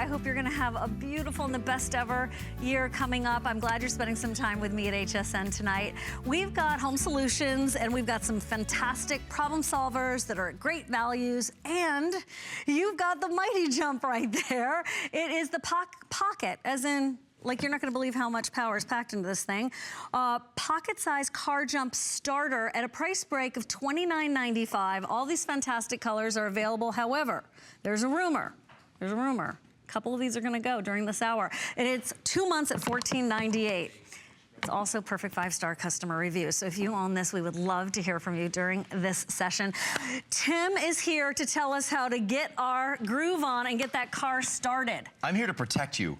hope you're gonna have a beautiful and the best ever year coming up. I'm glad you're spending some time with me at HSN tonight. We've got home solutions and we've got some fantastic problem solvers that are at great values, and you've got the Mighty Jump right there. It is the pocket, as in, like, you're not gonna believe how much power is packed into this thing. Pocket-sized car jump starter at a price break of $29.95. All these fantastic colors are available. However, there's a rumor. A couple of these are gonna go during this hour. And it's 2 months at $14.98. It's also perfect 5-star customer review. So if you own this, we would love to hear from you during this session. Tim is here to tell us how to get our groove on and get that car started. I'm here to protect you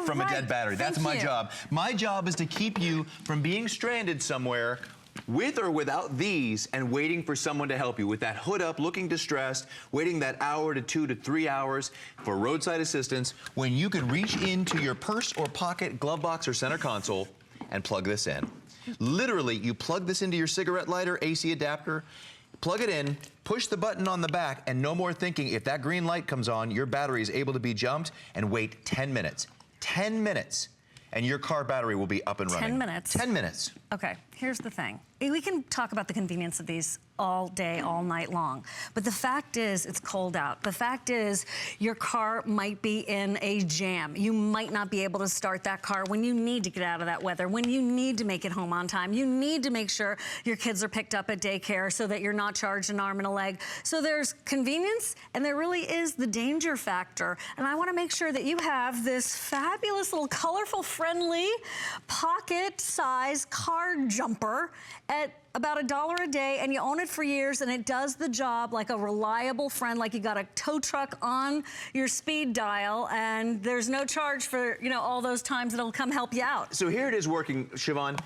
from right. a dead battery. That's my job. My job is to keep you from being stranded somewhere with or without these and waiting for someone to help you with that hood up, looking distressed, waiting that hour to 2 to 3 hours for roadside assistance, when you can reach into your purse or pocket, glove box, or center console and plug this in. Literally, you plug this into your cigarette lighter, AC adapter, plug it in, push the button on the back, and no more thinking. If that green light comes on, your battery is able to be jumped, and wait 10 minutes. 10 minutes. And your car battery will be up and running. 10 minutes. 10 minutes. Okay, here's the thing. We can talk about the convenience of these all day, all night long. But the fact is, it's cold out. The fact is, your car might be in a jam. You might not be able to start that car when you need to get out of that weather, when you need to make it home on time. You need to make sure your kids are picked up at daycare so that you're not charged an arm and a leg. So there's convenience, and there really is the danger factor. And I wanna make sure that you have this fabulous little colorful, friendly, pocket-sized car jumper at about $1 a day, and you own it for years, and it does the job like a reliable friend, like you got a tow truck on your speed dial, and there's no charge for, you know, all those times it'll come help you out. So here it is working, Siobhan.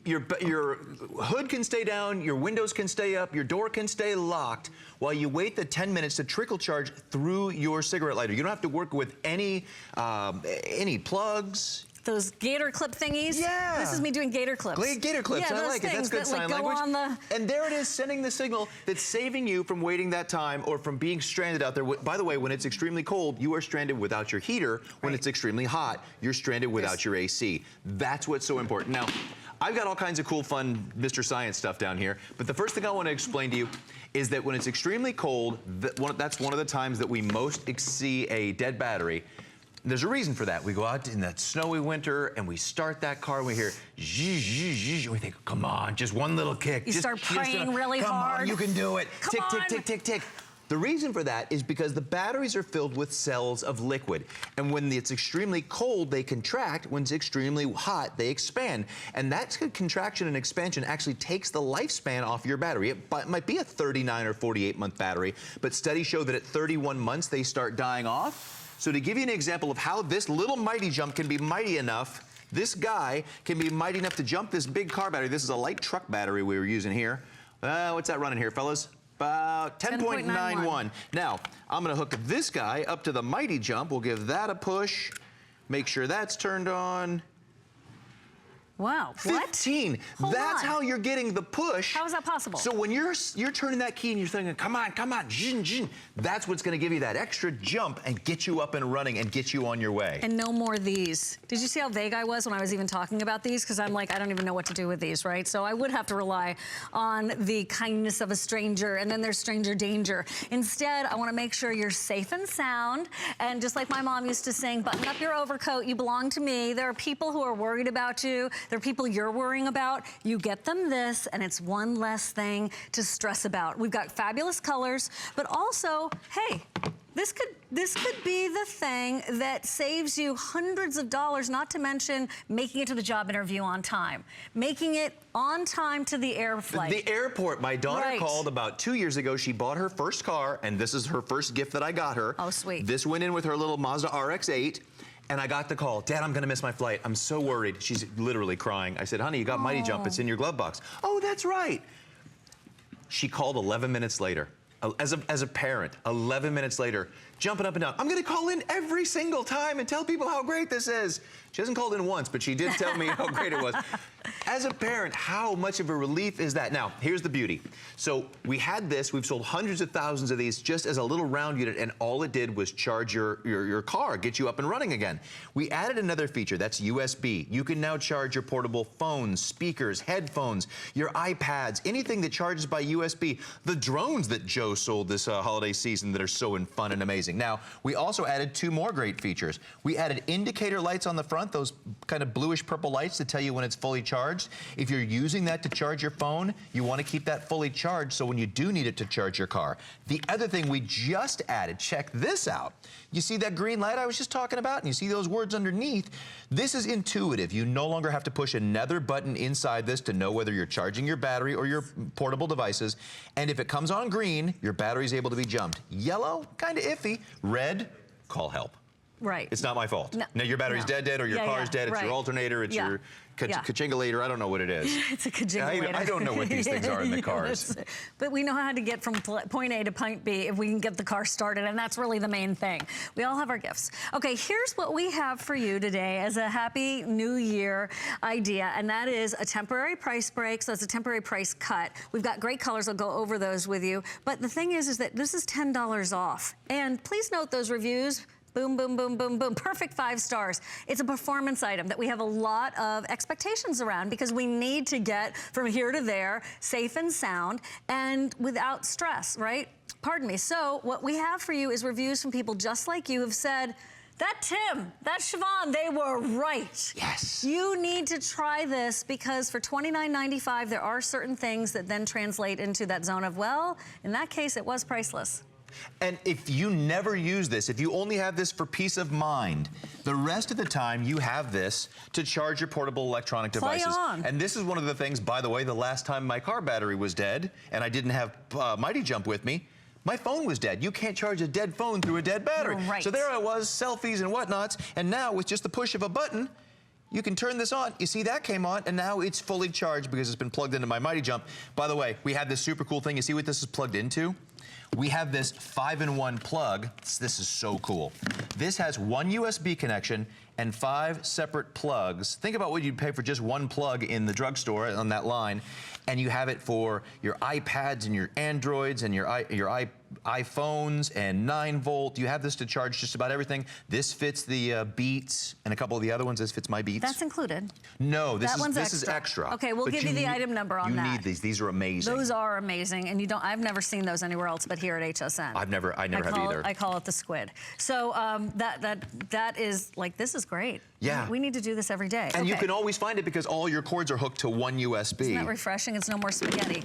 Your hood can stay down, your windows can stay up, your door can stay locked while you wait the 10 minutes to trickle charge through your cigarette lighter. You don't have to work with any plugs. Those gator clip thingies? Yeah. This is me doing gator clips. Gator clips, yeah, I like it. That's good sign language. And there it is, sending the signal that's saving you from waiting that time or from being stranded out there. By the way, when it's extremely cold, you are stranded without your heater. When it's extremely hot, you're stranded without your AC. That's what's so important. Now, I've got all kinds of cool, fun Mr. Science stuff down here, but the first thing I want to explain to you is that when it's extremely cold, that's one of the times that we most see a dead battery. There's a reason for that. We go out in that snowy winter and we start that car and we hear zzzz, zzzz, zzzz, and we think, come on, just one little kick. You start praying really hard. Come on, you can do it. Tick, Come on. tick, tick, tick, tick. The reason for that is because the batteries are filled with cells of liquid. And when it's extremely cold, they contract. When it's extremely hot, they expand. And that contraction and expansion actually takes the lifespan off your battery. It might be a 39 or 48-month battery, but studies show that at 31 months, they start dying off. So to give you an example of how this little Mighty Jump can be mighty enough, this guy can be mighty enough to jump this big car battery. This is a light truck battery we were using here. What's that running here, fellas? About 10.91. Now, I'm gonna hook this guy up to the Mighty Jump. We'll give that a push. Make sure that's turned on. Wow, 15. What? That's how you're getting the push. How is that possible? So when you're turning that key and you're thinking, come on, zhin, zhin, that's what's gonna give you that extra jump and get you up and running and get you on your way. And no more of these. Did you see how vague I was when I was even talking about these? Because I'm like, I don't even know what to do with these, right? So I would have to rely on the kindness of a stranger, and then there's stranger danger. Instead, I wanna make sure you're safe and sound, and just like my mom used to sing, button up your overcoat, you belong to me. There are people who are worried about you. There are people you're worrying about. You get them this, and it's one less thing to stress about. We've got fabulous colors, but also, hey, this could be the thing that saves you hundreds of dollars, not to mention making it to the job interview on time. Making it on time to the air flight. The airport. My daughter Right. called about 2 years ago. She bought her first car, and this is her first gift that I got her. Oh, sweet. This went in with her little Mazda RX-8. And I got the call, Dad, I'm gonna miss my flight. I'm so worried. She's literally crying. I said, honey, you got Mighty Jump, it's in your glove box. Oh, that's right. She called 11 minutes later. As a parent, 11 minutes later, jumping up and down. I'm gonna call in every single time and tell people how great this is. She hasn't called in once, but she did tell me how great it was. As a parent, how much of a relief is that? Now, here's the beauty. So we had this, we've sold hundreds of thousands of these just as a little round unit, and all it did was charge your car, get you up and running again. We added another feature, that's USB. You can now charge your portable phones, speakers, headphones, your iPads, anything that charges by USB. The drones that Joe sold this holiday season that are so fun and amazing. Now, we also added 2 more great features. We added indicator lights on the front, those kind of bluish purple lights to tell you when it's fully charged. If you're using that to charge your phone, you want to keep that fully charged so when you do need it to charge your car. The other thing we just added, check this out. You see that green light I was just talking about, and you see those words underneath? This is intuitive. You no longer have to push another button inside this to know whether you're charging your battery or your portable devices. And if it comes on green, your battery's able to be jumped. Yellow, kind of iffy. Red, call help. Right. It's not my fault. No. Now your battery's dead, or your car's dead, it's your alternator, it's your kachingulator, I don't know what it is. It's a kachingulator. I don't know what these things are in the cars. But we know how to get from point A to point B if we can get the car started, and that's really the main thing. We all have our gifts. Okay, here's what we have for you today as a Happy New Year idea, and that is a temporary price break, so it's a temporary price cut. We've got great colors, I'll go over those with you. But the thing is that this is $10 off. And please note those reviews. Boom, boom, boom, boom, boom. Perfect 5 stars. It's a performance item that we have a lot of expectations around because we need to get from here to there safe and sound and without stress, right? Pardon me. So what we have for you is reviews from people just like you who've said, that Tim, that Siobhan, they were right. Yes. You need to try this because for $29.95, there are certain things that then translate into that zone of, well, in that case, it was priceless. And if you never use this, if you only have this for peace of mind, the rest of the time you have this to charge your portable electronic devices. Play on. And this is one of the things, by the way, the last time my car battery was dead and I didn't have Mighty Jump with me, my phone was dead. You can't charge a dead phone through a dead battery. Right. So there I was, selfies and whatnots, and now with just the push of a button, you can turn this on. You see that came on, and now it's fully charged because it's been plugged into my Mighty Jump. By the way, we have this super cool thing. You see what this is plugged into? We have this 5-in-1 plug. This is so cool. This has 1 USB connection and 5 separate plugs. Think about what you'd pay for just 1 plug in the drugstore on that line. And you have it for your iPads and your Androids and your iPhones and 9-volt. You have this to charge just about everything. This fits the Beats and a couple of the other ones. This fits my Beats. That's included. No, this is is extra. Okay, we'll give you the item number on that. You need these. These are amazing. Those are amazing, and I've never seen those anywhere else but here at HSN. I never have either. I call it the squid. So that is like, this is great. Yeah. We need to do this every day. And you can always find it because all your cords are hooked to 1 USB. Isn't that refreshing? It's no more spaghetti.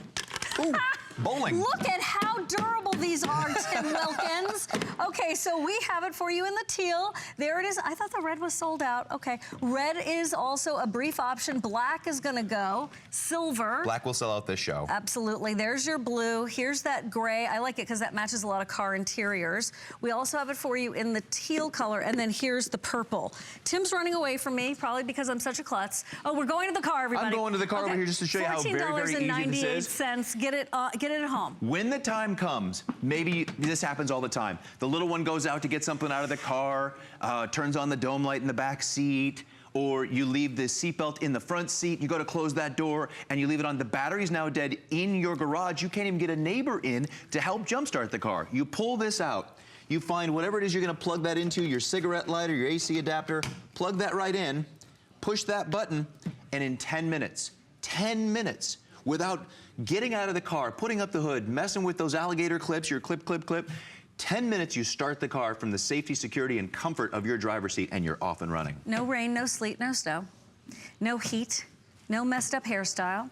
Ooh, bowling. Look at how durable these are, Tim Wilkins. Okay, so we have it for you in the teal. There it is. I thought the red was sold out. Okay, red is also a brief option. Black is gonna go. Silver. Black will sell out this show. Absolutely. There's your blue. Here's that gray. I like it because that matches a lot of car interiors. We also have it for you in the teal color, and then here's the purple. Tim's running away from me, probably because I'm such a klutz. Oh, we're going to the car, everybody. I'm going to the car over here just to show you how very, very easy this is. Get it at home. When the time comes, maybe this happens all the time. The little one goes out to get something out of the car, turns on the dome light in the back seat, or you leave the seatbelt in the front seat, you go to close that door, and you leave it on. The battery's now dead in your garage. You can't even get a neighbor in to help jumpstart the car. You pull this out. You find whatever it is you're gonna plug that into, your cigarette lighter, your AC adapter, plug that right in, push that button, and in 10 minutes, without getting out of the car, putting up the hood, messing with those alligator clips, your clip, 10 minutes you start the car from the safety, security, and comfort of your driver's seat, and you're off and running. No rain, no sleet, no snow, no heat, no messed up hairstyle.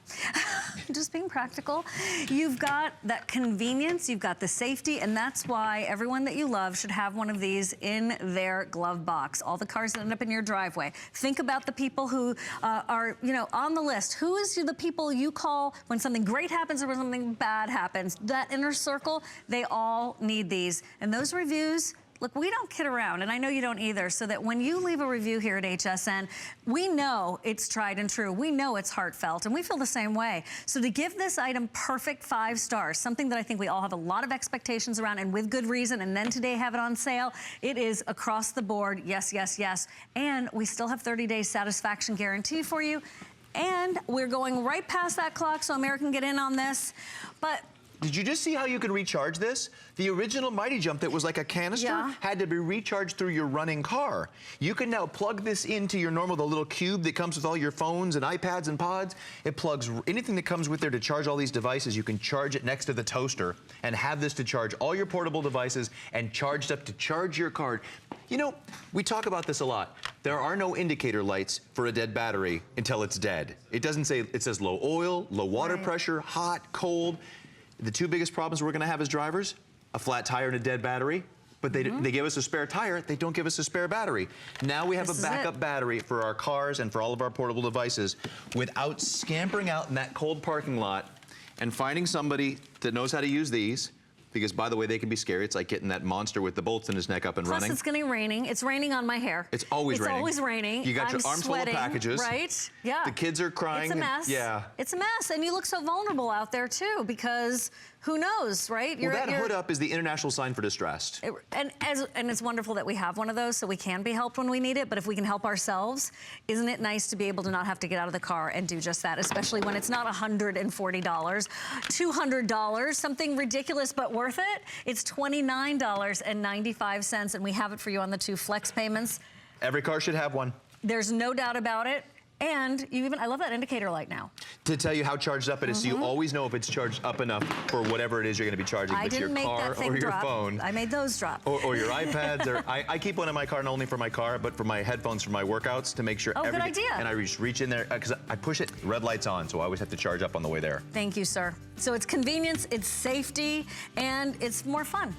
Just being practical. You've got that convenience, you've got the safety, and that's why everyone that you love should have one of these in their glove box. All the cars that end up in your driveway. Think about the people who are, on the list. Who is the people you call when something great happens or when something bad happens? That inner circle, they all need these. And those reviews, Look, we don't kid around, and I know you don't either, so that when you leave a review here at HSN, we know it's tried and true. We know it's heartfelt, and we feel the same way. So to give this item perfect 5 stars, something that I think we all have a lot of expectations around, and with good reason, and then today have it on sale, it is across the board, yes, yes, yes. And we still have 30-day satisfaction guarantee for you. And we're going right past that clock so America can get in on this. But did you just see how you could recharge this? The original Mighty Jump that was like a canister had to be recharged through your running car. You can now plug this into your normal, the little cube that comes with all your phones and iPads and pods. It plugs anything that comes with there to charge all these devices. You can charge it next to the toaster and have this to charge all your portable devices and charged up to charge your card. You know, we talk about this a lot. There are no indicator lights for a dead battery until it's dead. It doesn't say, it says low oil, low water pressure, hot, cold. The 2 biggest problems we're gonna have as drivers, a flat tire and a dead battery, but they give us a spare tire, they don't give us a spare battery. Now we have a backup battery for our cars and for all of our portable devices without scampering out in that cold parking lot and finding somebody that knows how to use these. Because, by the way, they can be scary. It's like getting that monster with the bolts in his neck up and running. Plus, it's getting raining. It's raining on my hair. It's always raining. It's always raining. You got your arms full of packages. Right? Yeah. The kids are crying. It's a mess. Yeah. It's a mess. And you look so vulnerable out there, too, because who knows, right? Well, that hood up is the international sign for distressed. And it's wonderful that we have one of those so we can be helped when we need it, but if we can help ourselves, isn't it nice to be able to not have to get out of the car and do just that, especially when it's not $140, $200, something ridiculous but worth it. It's $29.95, and we have it for you on the 2 flex payments. Every car should have one. There's no doubt about it. And you even, I love that indicator light now. To tell you how charged up it is, so you always know if it's charged up enough for whatever it is you're going to be charging. I didn't make that thing drop. Phone. I made those drop. Or your iPads. Or I keep one in my car, not only for my car, but for my headphones for my workouts to make sure everything. Good idea. And I just reach in there, because I push it, red light's on, so I always have to charge up on the way there. Thank you, sir. So it's convenience, it's safety, and it's more fun.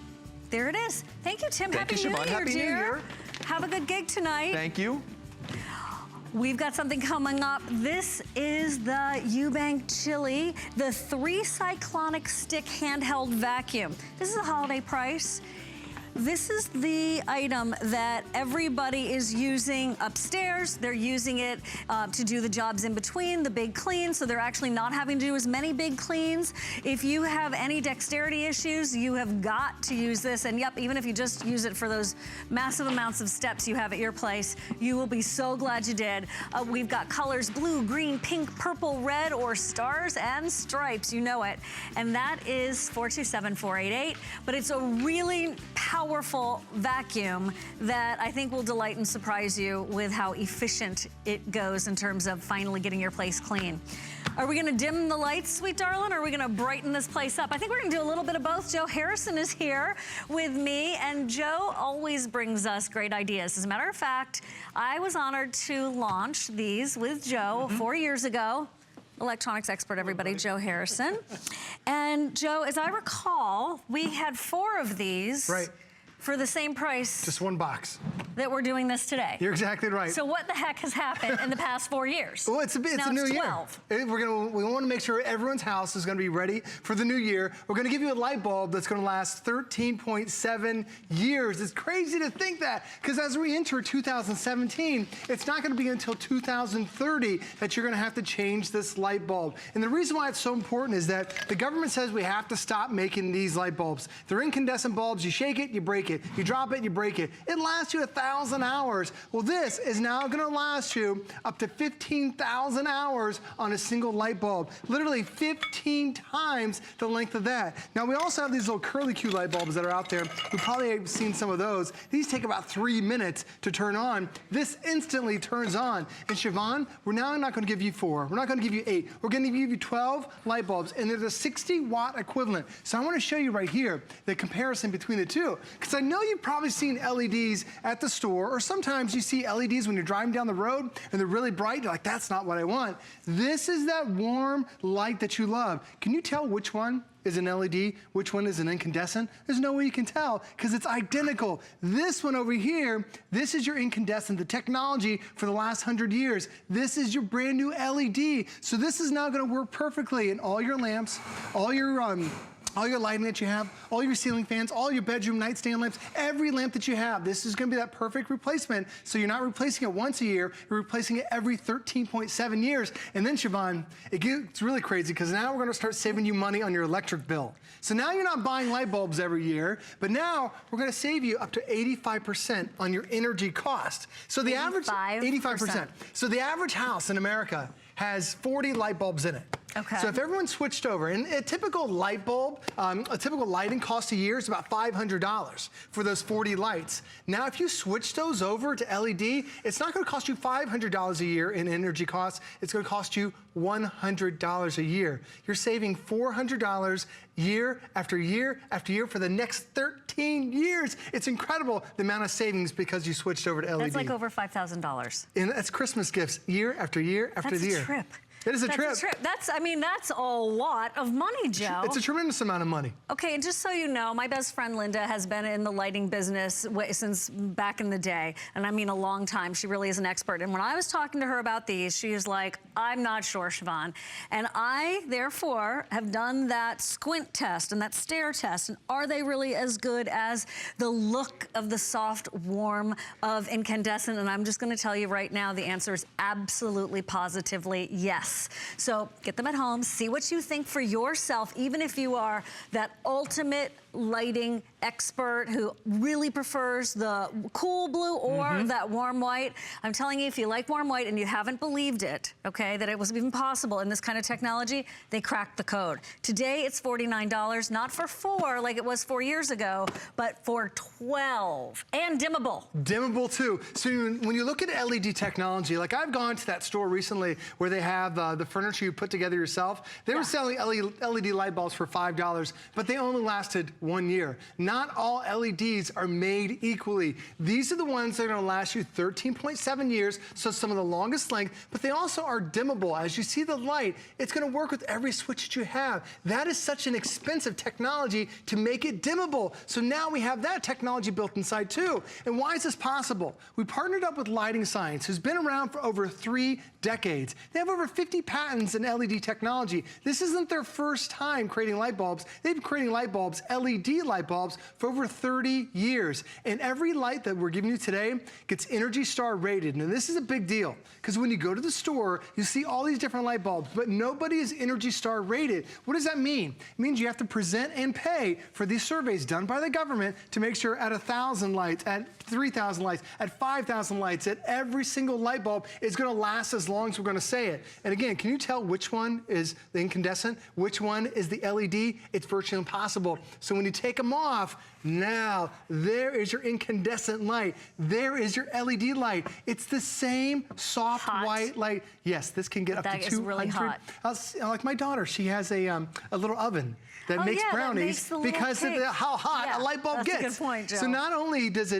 There it is. Thank you, Tim. Thank you, Siobhan. Happy New Year. Have a good gig tonight. Thank you. We've got something coming up. This is the Ewbank Chilli, the 3 Cyclonic stick handheld vacuum. This is a holiday price. This is the item that everybody is using upstairs. They're using it to do the jobs in between, the big cleans, so they're actually not having to do as many big cleans. If you have any dexterity issues, you have got to use this. And yep, even if you just use it for those massive amounts of steps you have at your place, you will be so glad you did. We've got colors blue, green, pink, purple, red, or stars and stripes, you know it. And that is 427-488. But it's a really powerful vacuum that I think will delight and surprise you with how efficient it goes in terms of finally getting your place clean. Are we gonna dim the lights, sweet darling, or are we gonna brighten this place up? I think we're gonna do a little bit of both. Joe Harrison is here with me, and Joe always brings us great ideas. As a matter of fact, I was honored to launch these with Joe 4 years ago. Electronics expert, everybody, Joe Harrison. And Joe, as I recall, we had 4 of these. Right. For the same price. Just 1 box. That we're doing this today. You're exactly right. So what the heck has happened in the past 4 years? Well, it's a new 12. year. We want to make sure everyone's house is going to be ready for the new year. We're going to give you a light bulb that's going to last 13.7 years. It's crazy to think that, because as we enter 2017, it's not going to be until 2030 that you're going to have to change this light bulb. And the reason why it's so important is that the government says we have to stop making these light bulbs. They're incandescent bulbs. You shake it, you break it. You drop it, you break it. It lasts you 1,000 hours. Well, this is now going to last you up to 15,000 hours on a single light bulb. Literally 15 times the length of that. Now, we also have these little curly-Q light bulbs that are out there. You probably have seen some of those. These take about 3 minutes to turn on. This instantly turns on. And Siobhan, we're now not going to give you 4. We're not going to give you 8. We're going to give you 12 light bulbs, and they're the 60-watt equivalent. So I want to show you right here the comparison between the two, because I know you've probably seen LEDs at the store, or sometimes you see LEDs when you're driving down the road and they're really bright. You're like, that's not what I want. This is that warm light that you love. Can you tell which one is an LED, which one is an incandescent? There's no way you can tell, because it's identical. This one over here, this is your incandescent, the technology for the last 100 years. This is your brand new LED. So this is now gonna work perfectly in all your lamps, all your all your lighting that you have, all your ceiling fans, all your bedroom nightstand lamps, every lamp that you have, this is gonna be that perfect replacement. So you're not replacing it once a year, you're replacing it every 13.7 years. And then Siobhan, it gets really crazy because now we're gonna start saving you money on your electric bill. So now you're not buying light bulbs every year, but now we're gonna save you up to 85% on your energy cost. So the average, 85%. So the average house in America has 40 light bulbs in it. Okay. So if everyone switched over, and a typical light bulb, a typical lighting cost a year is about $500 for those 40 lights. Now, if you switch those over to LED, it's not gonna cost you $500 a year in energy costs, it's gonna cost you $100 a year. You're saving $400 year after year after year for the next 13 years. It's incredible the amount of savings because you switched over to LED. That's like over $5,000. And that's Christmas gifts year after year after year. That's a trip. It is a trip. That's a trip. That's a lot of money, Joe. It's a tremendous amount of money. Okay, and just so you know, my best friend Linda has been in the lighting business since back in the day, and I mean a long time. She really is an expert. And when I was talking to her about these, she was like, I'm not sure, Siobhan. And I, therefore, have done that squint test and that stare test. And are they really as good as the look of the soft, warm of incandescent? And I'm just gonna tell you right now, the answer is absolutely, positively yes. So get them at home, see what you think for yourself, even if you are that ultimate lighting expert who really prefers the cool blue or that warm white. I'm telling you, if you like warm white and you haven't believed it, okay, that it was even possible in this kind of technology, they cracked the code. Today it's $49, not for 4 like it was 4 years ago, but for 12. And dimmable. Dimmable too. So when you look at LED technology, like I've gone to that store recently where they have the furniture you put together yourself. They were selling LED light bulbs for $5, but they only lasted 1 year. Not all LEDs are made equally. These are the ones that are gonna last you 13.7 years, so some of the longest length, but they also are dimmable. As you see the light, it's gonna work with every switch that you have. That is such an expensive technology to make it dimmable. So now we have that technology built inside too. And why is this possible? We partnered up with Lighting Science, who's been around for over 3 decades. They have over 50 patents in LED technology. This isn't their first time creating light bulbs. They've been creating light bulbs, LED light bulbs, for over 30 years. And every light that we're giving you today gets ENERGY STAR rated. And this is a big deal, because when you go to the store, you see all these different light bulbs, but nobody is ENERGY STAR rated. What does that mean? It means you have to present and pay for these surveys done by the government to make sure at 1,000 lights, at 3,000 lights, at 5,000 lights, that every single light bulb is gonna last as long as we're gonna say it. And again, can you tell which one is the incandescent, which one is the LED? It's virtually impossible. So when you take them off, now there is your incandescent light. There is your LED light. It's the same soft white light. Yes, this can get up to 200. That is really hot. Like my daughter, she has a little oven that makes brownies because of how hot a light bulb gets. That's a good point, Joe. So not only is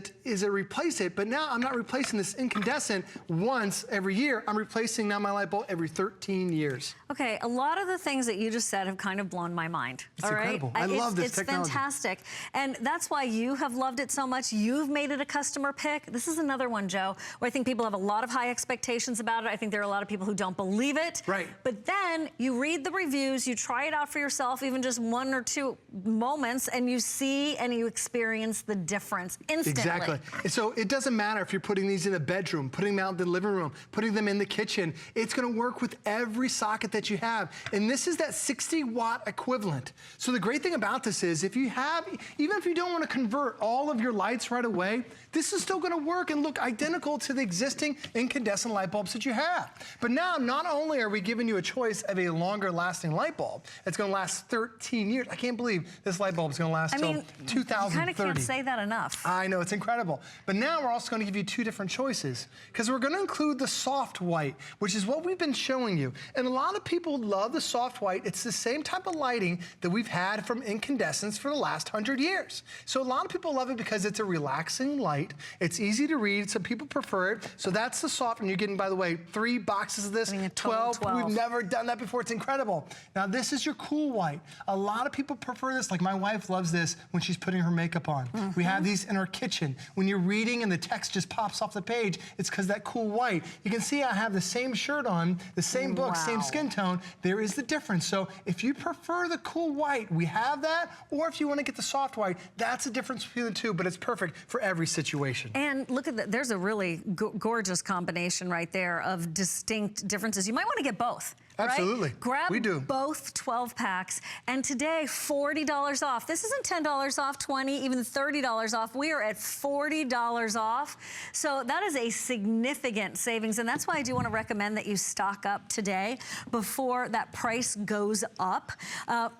it replace it, but now I'm not replacing this incandescent once every year. I'm replacing now my light bulb every 13 years. Okay, a lot of the things that you just said have kind of blown my mind. It's incredible. I love this technology. It's fantastic. And that's why you have loved it so much. You've made it a customer pick. This is another one, Joe, where I think people have a lot of high expectations about it. I think there are a lot of people who don't believe it. Right. But then you read the reviews, you try it out for yourself, even just 1 or 2 moments, and you see and you experience the difference instantly. Exactly. And so it doesn't matter if you're putting these in a bedroom, putting them out in the living room, putting them in the kitchen. It's gonna work with every socket that you have. And this is that 60-watt equivalent. So the great thing about this is if you have, even if you don't want to convert all of your lights right away, this is still gonna work and look identical to the existing incandescent light bulbs that you have. But now, not only are we giving you a choice of a longer lasting light bulb, it's gonna last 13 years. I can't believe this light bulb is gonna last till 2030. You kind of can't say that enough. I know, it's incredible. But now we're also gonna give you 2 different choices, because we're gonna include the soft white, which is what we've been showing you. And a lot of people love the soft white. It's the same type of lighting that we've had from incandescents for the last 100 years. So a lot of people love it because it's a relaxing light. It's easy to read. Some people prefer it. So that's the soft, and you're getting, by the way, 3 boxes of this. 12. We've never done that before. It's incredible. Now this is your cool white. A lot of people prefer this. Like my wife loves this when she's putting her makeup on. We have these in our kitchen. When you're reading and the text just pops off the page, it's because that cool white. You can see I have the same shirt on, the same book, same skin tone. There is the difference. So if you prefer the cool white, we have that. Or if you want to get the soft white, that's the difference between the two, but it's perfect for every situation. And look at that, there's a really gorgeous combination right there of distinct differences. You might want to get both. Absolutely. Right? Grab both 12 packs. And today, $40 off. This isn't $10 off, $20, even $30 off. We are at $40 off. So that is a significant savings. And that's why I do want to recommend that you stock up today before that price goes up.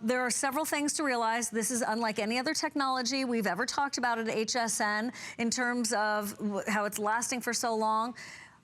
There are several things to realize. This is unlike any other technology we've ever talked about at HSN in terms of how it's lasting for so long.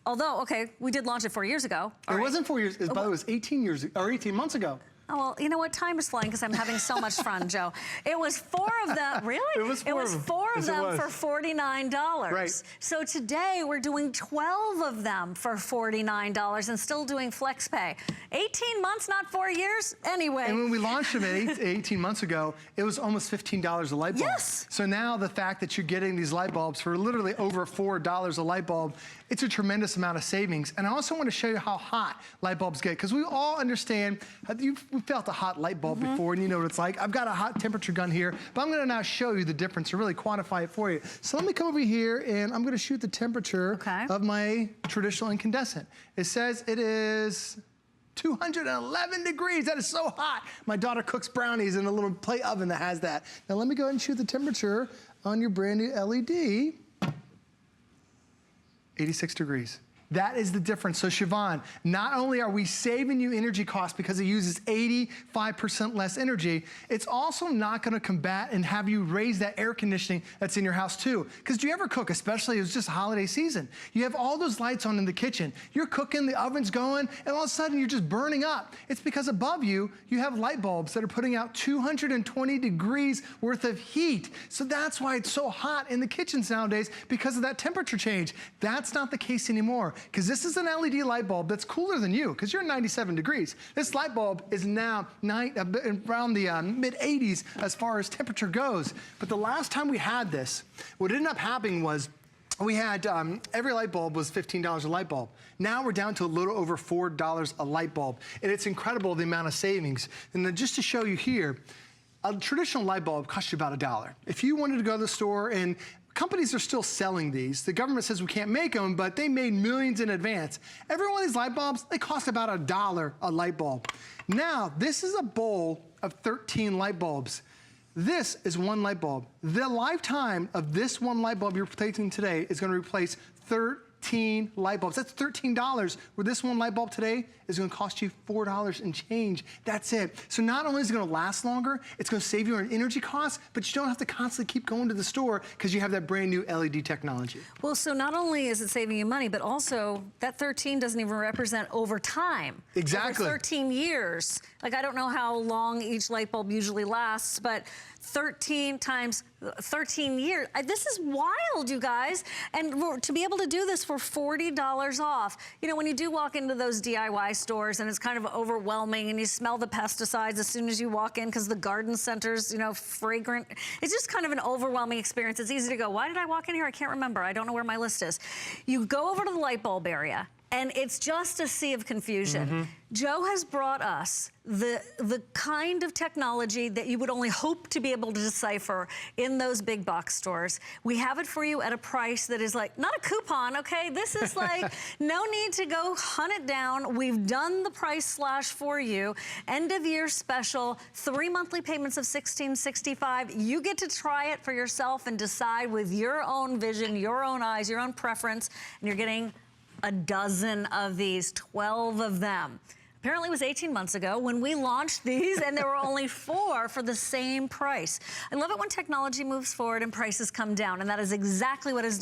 Although, okay, we did launch it 4 years ago. It wasn't 4 years, by the way, it was 18 months ago. Oh, well, you know what? Time is flying because I'm having so much fun, Joe. It was 4 of them. Really? It was 4 of them for $49. Right. So today we're doing 12 of them for $49 and still doing flex pay. 18 months, not 4 years? Anyway. And when we launched them 18 months ago, it was almost $15 a light bulb. Yes. So now the fact that you're getting these light bulbs for literally over $4 a light bulb, it's a tremendous amount of savings. And I also want to show you how hot light bulbs get, because we all understand, we've felt a hot light bulb before, and you know what it's like. I've got a hot temperature gun here, but I'm going to now show you the difference to really quantify it for you. So let me come over here, and I'm going to shoot the temperature of my traditional incandescent. It says it is 211 degrees. That is so hot. My daughter cooks brownies in a little plate oven that has that. Now let me go ahead and shoot the temperature on your brand new LED. 86 degrees. That is the difference. So Siobhan, not only are we saving you energy costs because it uses 85% less energy, it's also not gonna combat and have you raise that air conditioning that's in your house too. Because do you ever cook, especially if it's just holiday season? You have all those lights on in the kitchen. You're cooking, the oven's going, and all of a sudden you're just burning up. It's because above you, you have light bulbs that are putting out 220 degrees worth of heat. So that's why it's so hot in the kitchens nowadays, because of that temperature change. That's not the case anymore, because this is an LED light bulb that's cooler than you, because you're 97 degrees. This light bulb is now around the mid-80s as far as temperature goes. But the last time we had this, what ended up happening was we had, every light bulb was $15 a light bulb. Now we're down to a little over $4 a light bulb. And it's incredible the amount of savings. And then just to show you here, a traditional light bulb costs you about $1. If you wanted to go to the store, and companies are still selling these. The government says we can't make them, but they made millions in advance. Every one of these light bulbs, they cost about $1 a light bulb. Now, this is a bowl of 13 light bulbs. This is one light bulb. The lifetime of this one light bulb you're replacing today is going to replace 13 light bulbs. That's $13, where this one light bulb today is going to cost you $4 and change. That's it. So not only is it going to last longer, it's going to save you on energy costs, but you don't have to constantly keep going to the store because you have that brand new LED technology. Well, so not only is it saving you money, but also that 13 doesn't even represent over time. Exactly. Over 13 years. Like, I don't know how long each light bulb usually lasts, but 13 times 13 years. This is wild, you guys. And to be able to do this for $40 off. You know, when you do walk into those DIY stores and it's kind of overwhelming and you smell the pesticides as soon as you walk in because the garden center's, you know, fragrant. It's just kind of an overwhelming experience. It's easy to go, why did I walk in here? I can't remember. I don't know where my list is. You go over to the light bulb area and it's just a sea of confusion. Joe has brought us the kind of technology that you would only hope to be able to decipher in those big box stores. We have it for you at a price that is like, not a coupon, okay? This is like, no need to go hunt it down. We've done the price slash for you. End of year special, 3 monthly payments of $16.65. You get to try it for yourself and decide with your own vision, your own eyes, your own preference, and you're getting a dozen of these, 12 of them. Apparently it was 18 months ago when we launched these, and there were only 4 for the same price. I love it when technology moves forward and prices come down, and that is exactly what has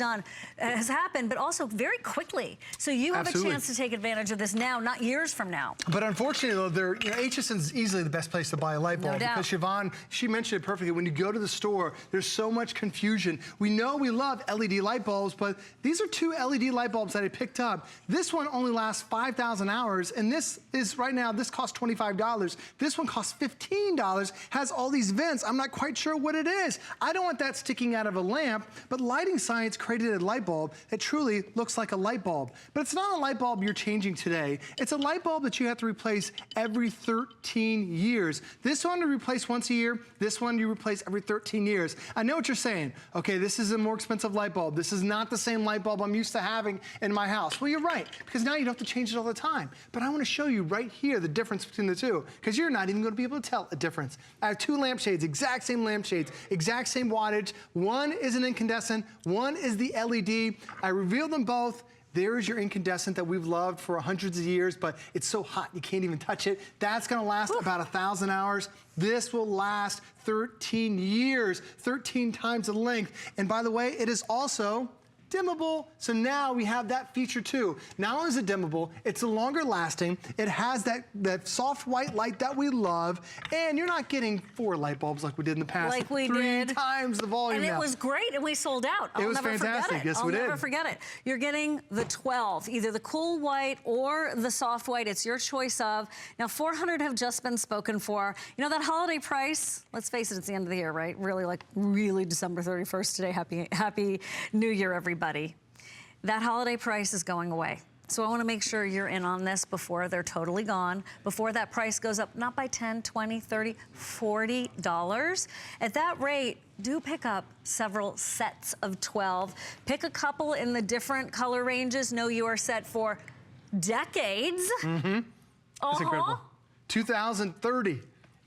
happened, but also very quickly. So you have a chance to take advantage of this now, not years from now. But unfortunately, though, HSN is easily the best place to buy a light bulb. No doubt. Because Siobhan, she mentioned it perfectly. When you go to the store, there's so much confusion. We know we love LED light bulbs, but these are 2 LED light bulbs that I picked up. This one only lasts 5,000 hours, and this is right now, this costs $25. This one costs $15, has all these vents. I'm not quite sure what it is. I don't want that sticking out of a lamp, but lighting science created a light bulb that truly looks like a light bulb. But it's not a light bulb you're changing today. It's a light bulb that you have to replace every 13 years. This one you replace once a year. This one you replace every 13 years. I know what you're saying. Okay, this is a more expensive light bulb. This is not the same light bulb I'm used to having in my house. Well, you're right, because now you don't have to change it all the time. But I want to show you right here the difference between the two, because you're not even going to be able to tell a difference. I have 2 lampshades, exact same lampshades, exact same wattage. One is an incandescent, one is the LED. I revealed them both. There's your incandescent that we've loved for hundreds of years, but it's so hot you can't even touch it. That's gonna last about 1,000 hours. This will last 13 years, 13 times the length. And by the way, it is also dimmable. So now we have that feature too. Not only is it dimmable, it's longer lasting. It has that soft white light that we love. And you're not getting 4 light bulbs like we did in the past. Like we 3 did. times the volume And now. it was great, and we sold out. It was fantastic. Yes, we did. I'll never forget it. You're getting the 12, either the cool white or the soft white. It's your choice of. Now, 400 have just been spoken for. You know, that holiday price, let's face it, it's the end of the year, right? Really December 31st today. Happy New Year, everybody. That holiday price is going away. So I want to make sure you're in on this before they're totally gone, before that price goes up, not by 10, 20, 30, $40. At that rate, do pick up several sets of 12. Pick a couple in the different color ranges. Know you are set for decades. Mm-hmm. That's incredible. 2030.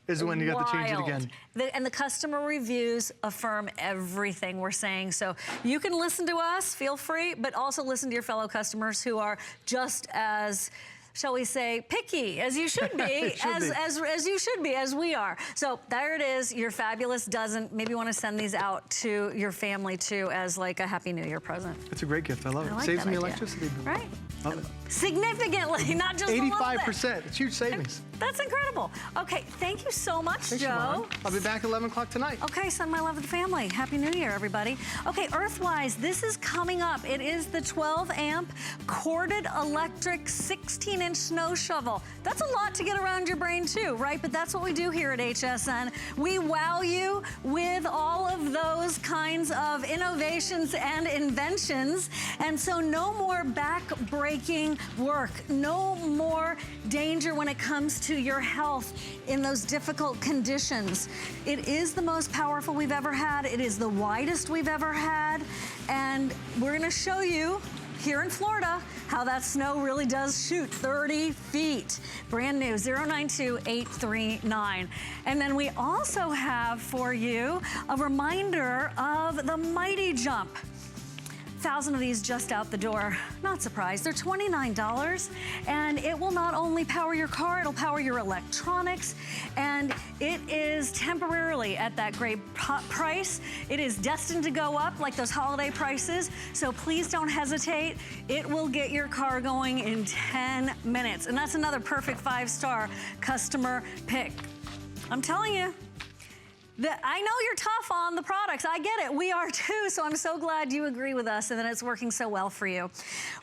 Is when you got to change it again. And the customer reviews affirm everything we're saying. So you can listen to us, feel free, but also listen to your fellow customers who are just as, shall we say, picky as you should be, as you should be, as we are. So there it is, your fabulous dozen. Maybe you want to send these out to your family too as like a Happy New Year present. It's a great gift. I love it. Like Saves me idea. electricity. Right. Love it. Significantly, not just 85%. It's huge savings. That's incredible. Okay, thank you so much, Thanks, Joe. Siobhan. I'll be back at 11 o'clock tonight. Okay, send my love to the family. Happy New Year, everybody. Okay, Earthwise, this is coming up. It is the 12-amp corded electric 16-inch snow shovel. That's a lot to get around your brain too, right? But that's what we do here at HSN. We wow you with all of those kinds of innovations and inventions. And so no more back-breaking work. No more danger when it comes to your health in those difficult conditions. It is the most powerful we've ever had. It is the widest we've ever had. And we're gonna show you here in Florida how that snow really does shoot 30 feet. Brand new, 092-839. And then we also have for you a reminder of the Mighty Jump. 1,000 of these just out the door. Not surprised, they're $29, and it will not only power your car, it'll power your electronics, and it is temporarily at that great price. It is destined to go up like those holiday prices, so please don't hesitate. It will get your car going in 10 minutes, and that's another perfect 5-star customer pick. I'm telling you. I know you're tough on the products. I get it. We are too, so I'm so glad you agree with us and that it's working so well for you.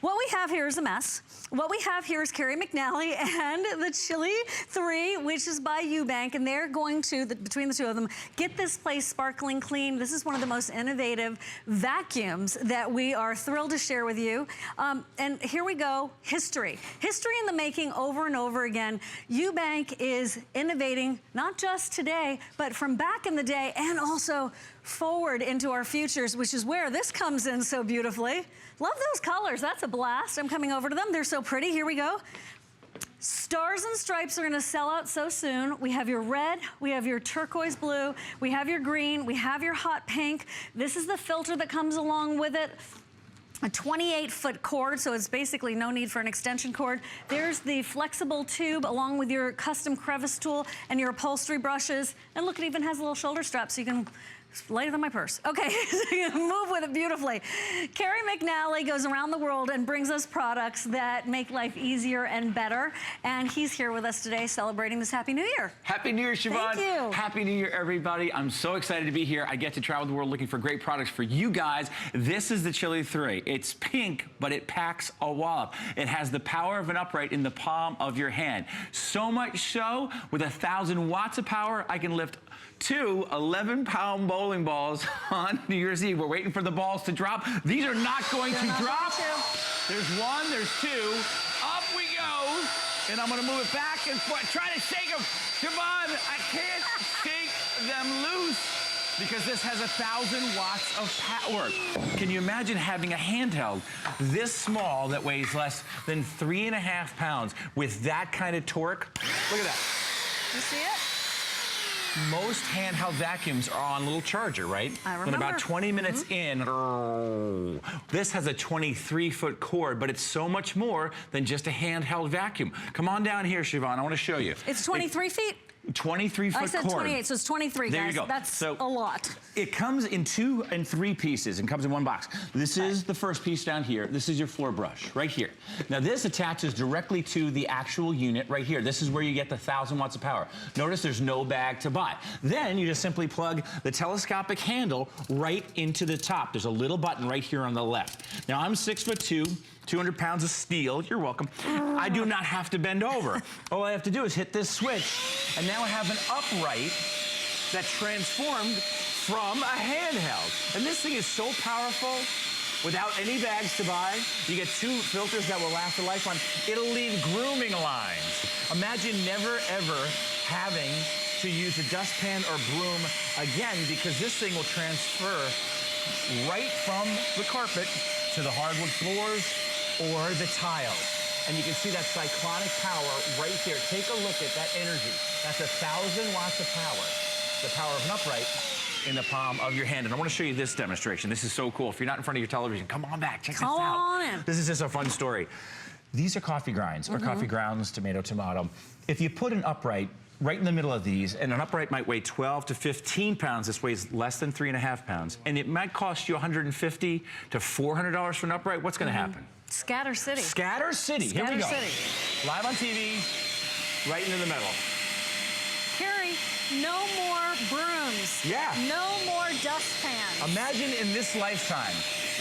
What we have here is a mess. What we have here is Carrie McNally and the Chilli 3, which is by Ewbank, and they're going to, between the two of them, get this place sparkling clean. This is one of the most innovative vacuums that we are thrilled to share with you. And here we go, history. History in the making over and over again. Ewbank is innovating, not just today, but from back in the day and also forward into our futures, which is where this comes in so beautifully. Love those colors, that's a blast. I'm coming over to them, they're so pretty, here we go. Stars and stripes are gonna sell out so soon. We have your red, we have your turquoise blue, we have your green, we have your hot pink. This is the filter that comes along with it. a 28-foot cord, so it's basically no need for an extension cord. There's the flexible tube along with your custom crevice tool and your upholstery brushes. And look, it even has a little shoulder strap so you can lighter than my purse. Okay, so you can move with it beautifully. Carrie McNally goes around the world and brings us products that make life easier and better. And he's here with us today celebrating this Happy New Year. Happy New Year, Siobhan. Thank you. Happy New Year, everybody. I'm so excited to be here. I get to travel the world looking for great products for you guys. This is the Chilli 3. It's pink, but it packs a wallop. It has the power of an upright in the palm of your hand. So much so, with 1,000 watts of power, I can lift 2 11-pound bowling balls on New Year's Eve. We're waiting for the balls to drop. These are not going to drop. There's 1, there's 2. Up we go. And I'm going to move it back and forth. Try to shake them. Siobhan, I can't shake them loose because this has 1,000 watts of power. Can you imagine having a handheld this small that weighs less than 3.5 pounds with that kind of torque? Look at that. You see it? Most handheld vacuums are on a little charger, right? I remember. When about 20 minutes in, this has a 23-foot cord, but it's so much more than just a handheld vacuum. Come on down here, Siobhan. I want to show you. It's 23 feet? 23-foot cord. I said 28, so it's 23, there guys. You go. That's a lot. It comes in 2 and 3 pieces and comes in one box. This is the first piece down here. This is your floor brush right here. Now this attaches directly to the actual unit right here. This is where you get the 1,000 watts of power. Notice there's no bag to buy. Then you just simply plug the telescopic handle right into the top. There's a little button right here on the left. Now I'm 6'2". 200 pounds of steel, you're welcome. I do not have to bend over. All I have to do is hit this switch, and now I have an upright that transformed from a handheld. And this thing is so powerful, without any bags to buy. You get 2 filters that will last a lifetime. It'll leave grooming lines. Imagine never ever having to use a dustpan or broom again, because this thing will transfer right from the carpet to the hardwood floors or the tiles. And you can see that cyclonic power right there. Take a look at that energy. That's 1,000 watts of power. The power of an upright in the palm of your hand. And I want to show you this demonstration. This is so cool. If you're not in front of your television, come on back, check this out. Come on in. This is just a fun story. These are coffee grinds, or coffee grounds, tomato. If you put an upright right in the middle of these, and an upright might weigh 12 to 15 pounds. This weighs less than 3.5 pounds. And it might cost you $150 to $400 for an upright. What's going to happen? Scatter City. Scatter City. Here we go. City. Live on TV, right into the middle. Carrie, no more brooms. Yeah. No more dustpans. Imagine in this lifetime,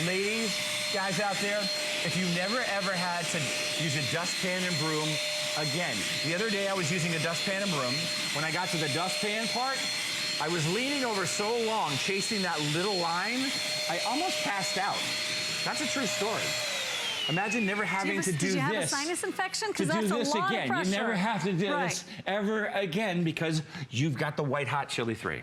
ladies, guys out there, if you never ever had to use a dustpan and broom again. The other day I was using a dustpan and broom. When I got to the dustpan part, I was leaning over so long chasing that little line, I almost passed out. That's a true story. Imagine never having to do this. Did you have a sinus infection? Because that's a lot again. of pressure. You never have to do this ever again because you've got the white hot Chilli 3.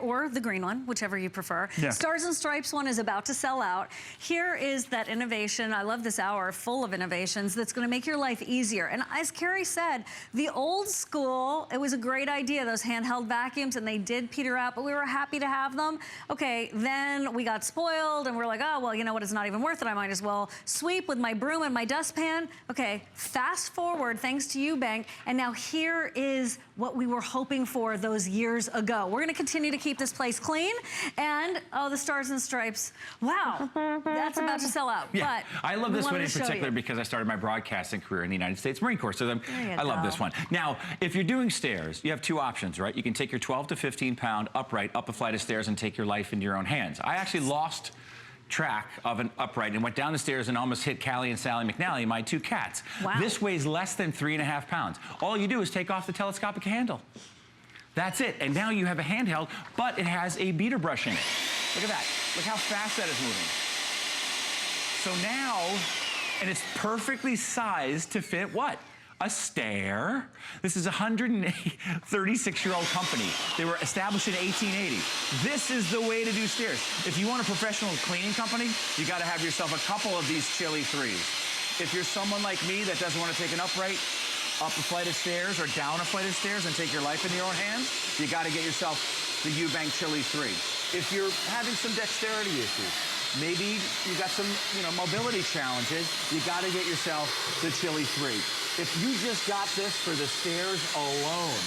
Or the green one, whichever you prefer. Yeah. Stars and Stripes one is about to sell out. Here is that innovation. I love this hour full of innovations that's going to make your life easier. And as Carrie said, the old school, it was a great idea, those handheld vacuums, and they did peter out, but we were happy to have them. Okay, then we got spoiled and we're like, oh, well, you know what, it's not even worth it. I might as well sweep with my broom and my dustpan. Okay, fast forward, thanks to Ewbank, and now here is what we were hoping for those years ago. We're going to continue to keep this place clean, and oh, the Stars and Stripes. Wow, that's about to sell out. Yeah, but I love this one in particular because I started my broadcasting career in the United States Marine Corps, so I love this one. Now, if you're doing stairs, you have 2 options, right? You can take your 12 to 15 pound upright up a flight of stairs and take your life into your own hands. I actually lost track of an upright and went down the stairs and almost hit Callie and Sally McNally, my 2 cats. Wow. This weighs less than 3.5 pounds. All you do is take off the telescopic handle. That's it. And now you have a handheld, but it has a beater brush in it. Look at that. Look how fast that is moving. So now, and it's perfectly sized to fit what? A stair. This is a 136-year-old company. They were established in 1880. This is the way to do stairs. If you want a professional cleaning company, you got to have yourself a couple of these Chilli 3s. If you're someone like me that doesn't want to take an upright up a flight of stairs or down a flight of stairs and take your life in your own hands, you got to get yourself the Ewbank Chilli 3. If you're having some dexterity issues, Maybe you got some, mobility challenges. You got to get yourself the Chilli 3. If you just got this for the stairs alone,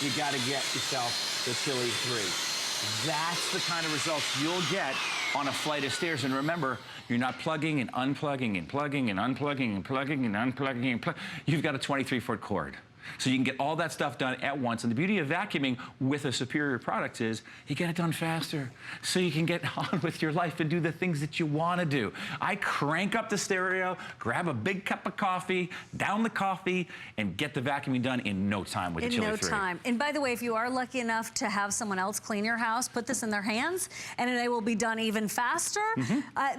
you got to get yourself the Chilli 3. That's the kind of results you'll get on a flight of stairs. And remember, you're not plugging and unplugging and plugging and unplugging and plugging and unplugging and plugging. You've got a 23-foot cord. So you can get all that stuff done at once. And the beauty of vacuuming with a superior product is you get it done faster. So you can get on with your life and do the things that you want to do. I crank up the stereo, grab a big cup of coffee, down the coffee, and get the vacuuming done in no time with the Chilli 3. In no time. And by the way, if you are lucky enough to have someone else clean your house, put this in their hands, and it will be done even faster.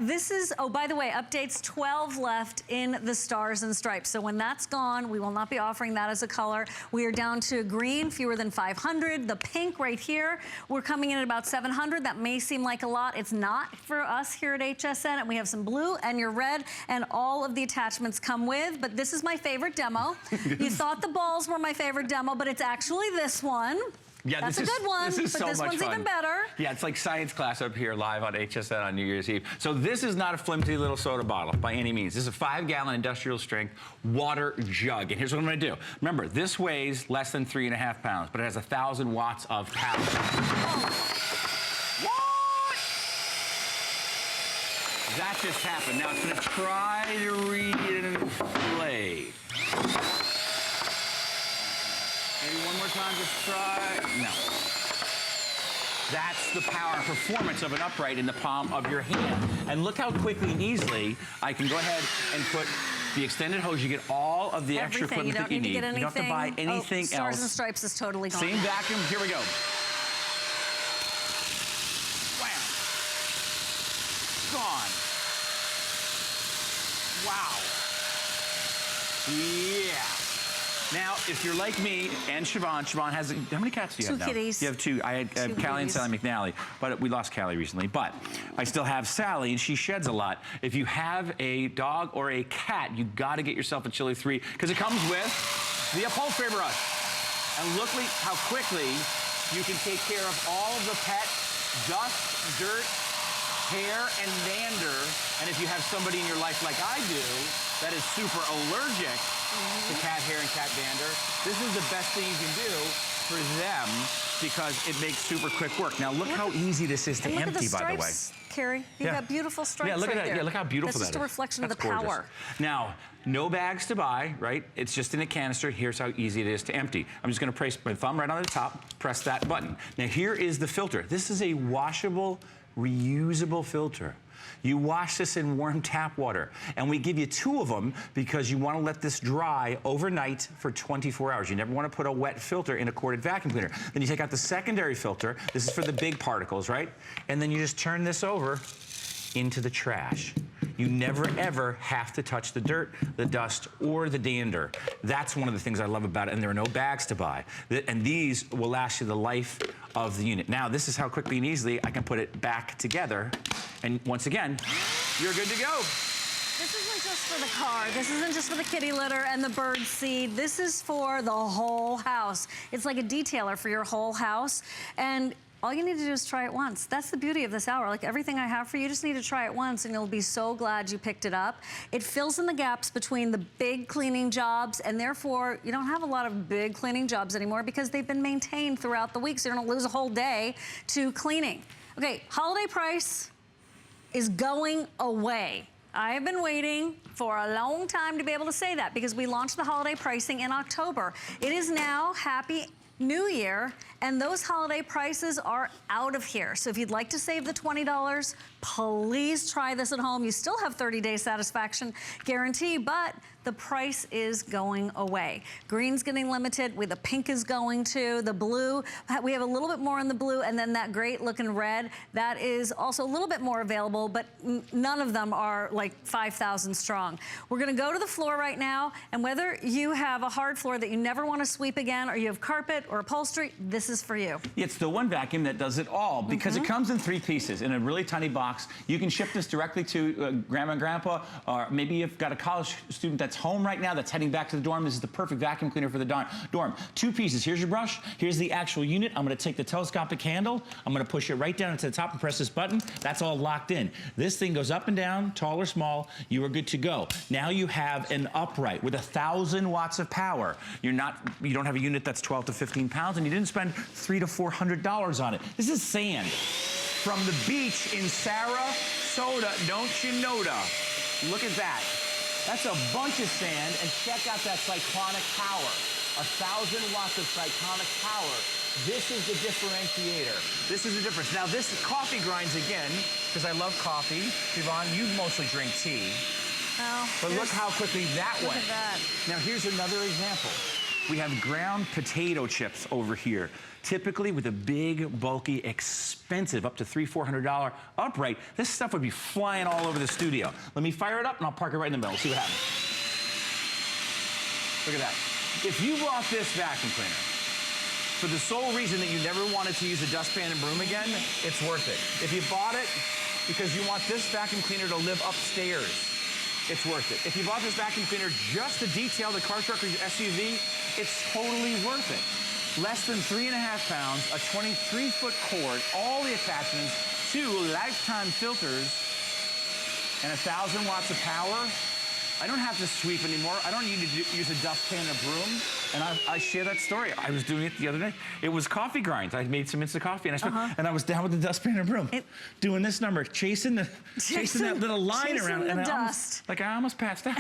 This is, oh, by the way, updates 12 left in the Stars and Stripes. So when that's gone, we will not be offering that as a color. We are down to green, fewer than 500. The pink right here, we're coming in at about 700. That may seem like a lot. It's not for us here at HSN. And we have some blue and your red, and all of the attachments come with. But this is my favorite demo. You thought the balls were my favorite demo, but it's actually this one. Yeah, that's a good one, this is but so this much one's fun. even better. Yeah, it's like science class up here live on HSN on New Year's Eve. So this is not a flimsy little soda bottle by any means. This is a 5-gallon industrial strength water jug. And here's what I'm gonna do. Remember, this weighs less than 3.5 pounds, but it has 1,000 watts of power. Oh. What? That just happened. Now it's gonna try to read and inflate. Maybe one more time, just try. No. That's the power and performance of an upright in the palm of your hand. And look how quickly and easily I can go ahead and put the extended hose. You get all of the extra equipment that you need. You don't have to buy anything else. Stars and Stripes is totally gone. Same vacuum. Here we go. Wham. Gone. Wow. Yeah. Now, if you're like me and Siobhan has, how many cats do you have now? 2 kitties. You have 2. I had Callie and Sally McNally, but we lost Callie recently. But I still have Sally, and she sheds a lot. If you have a dog or a cat, you got to get yourself a Chilli 3 because it comes with the upholstery brush. And look how quickly you can take care of all of the pet dust, dirt, hair, and dander. And if you have somebody in your life like I do that is super allergic to cat hair and cat dander, this is the best thing you can do for them because it makes super quick work. Now look how easy this is to empty, by the way. Carrie, you've got beautiful stripes look at right that. there. Yeah, look how beautiful that is. That's just a reflection of the gorgeous. power. Now, no bags to buy, right? It's just in a canister. Here's how easy it is to empty. I'm just gonna place my thumb right on the top, press that button. Now here is the filter. This is a washable, reusable filter. You wash this in warm tap water, and we give you 2 of them because you want to let this dry overnight for 24 hours. You never want to put a wet filter in a corded vacuum cleaner. Then you take out the secondary filter. This is for the big particles, right? And then you just turn this over into the trash. You never, ever have to touch the dirt, the dust, or the dander. That's one of the things I love about it, and there are no bags to buy. And these will last you the life of the unit. Now, this is how quickly and easily I can put it back together. And once again, you're good to go. This isn't just for the car. This isn't just for the kitty litter and the bird seed. This is for the whole house. It's like a detailer for your whole house. And all you need to do is try it once. That's the beauty of this hour. Like everything I have for you, you just need to try it once and you'll be so glad you picked it up. It fills in the gaps between the big cleaning jobs, and therefore you don't have a lot of big cleaning jobs anymore because they've been maintained throughout the week, so you're gonna lose a whole day to cleaning. Okay, holiday price is going away. I have been waiting for a long time to be able to say that because we launched the holiday pricing in October. It is now Happy New Year, and those holiday prices are out of here. So if you'd like to save the $20, please try this at home. You still have 30-day satisfaction guarantee, but the price is going away. Green's getting limited, the pink is going to, the blue, we have a little bit more in the blue, and then that great looking red, that is also a little bit more available, but none of them are like 5,000 strong. We're gonna go to the floor right now, and whether you have a hard floor that you never wanna sweep again, or you have carpet, or upholstery, this is for you. It's the one vacuum that does it all because it comes in 3 pieces in a really tiny box. You can ship this directly to grandma and grandpa, or maybe you've got a college student that's home right now that's heading back to the dorm. This is the perfect vacuum cleaner for the dorm. 2 pieces. Here's your brush. Here's the actual unit. I'm going to take the telescopic handle. I'm going to push it right down into the top and press this button. That's all locked in. This thing goes up and down, tall or small. You are good to go. Now you have an upright with 1,000 watts of power. You don't have a unit that's 12 to 15 pounds, and you didn't spend $300 to $400 on it. This is sand from the beach in Sarasota. Don't you know-da? Look at that. That's a bunch of sand, and check out that cyclonic power. 1,000 watts of cyclonic power. This is the differentiator. This is the difference. Now this coffee grinds again, because I love coffee. Yvonne, you mostly drink tea. Well, but look how quickly that went. Look at that. Now here's another example. We have ground potato chips over here. Typically with a big, bulky, expensive, up to $300-400 upright, this stuff would be flying all over the studio. Let me fire it up and I'll park it right in the middle. See what happens. Look at that. If you bought this vacuum cleaner for the sole reason that you never wanted to use a dustpan and broom again, it's worth it. If you bought it because you want this vacuum cleaner to live upstairs, it's worth it. If you bought this vacuum cleaner just to detail the car, truck, or your SUV, it's totally worth it. Less than 3.5 pounds, a 23-foot cord, all the attachments, 2 lifetime filters, and 1,000 watts of power. I don't have to sweep anymore. I don't need to use a dustpan or broom. And I share that story. I was doing it the other day. It was coffee grinds. I made some instant coffee, and I was down with the dustpan and broom, doing this number, chasing that little line around, and I almost passed out.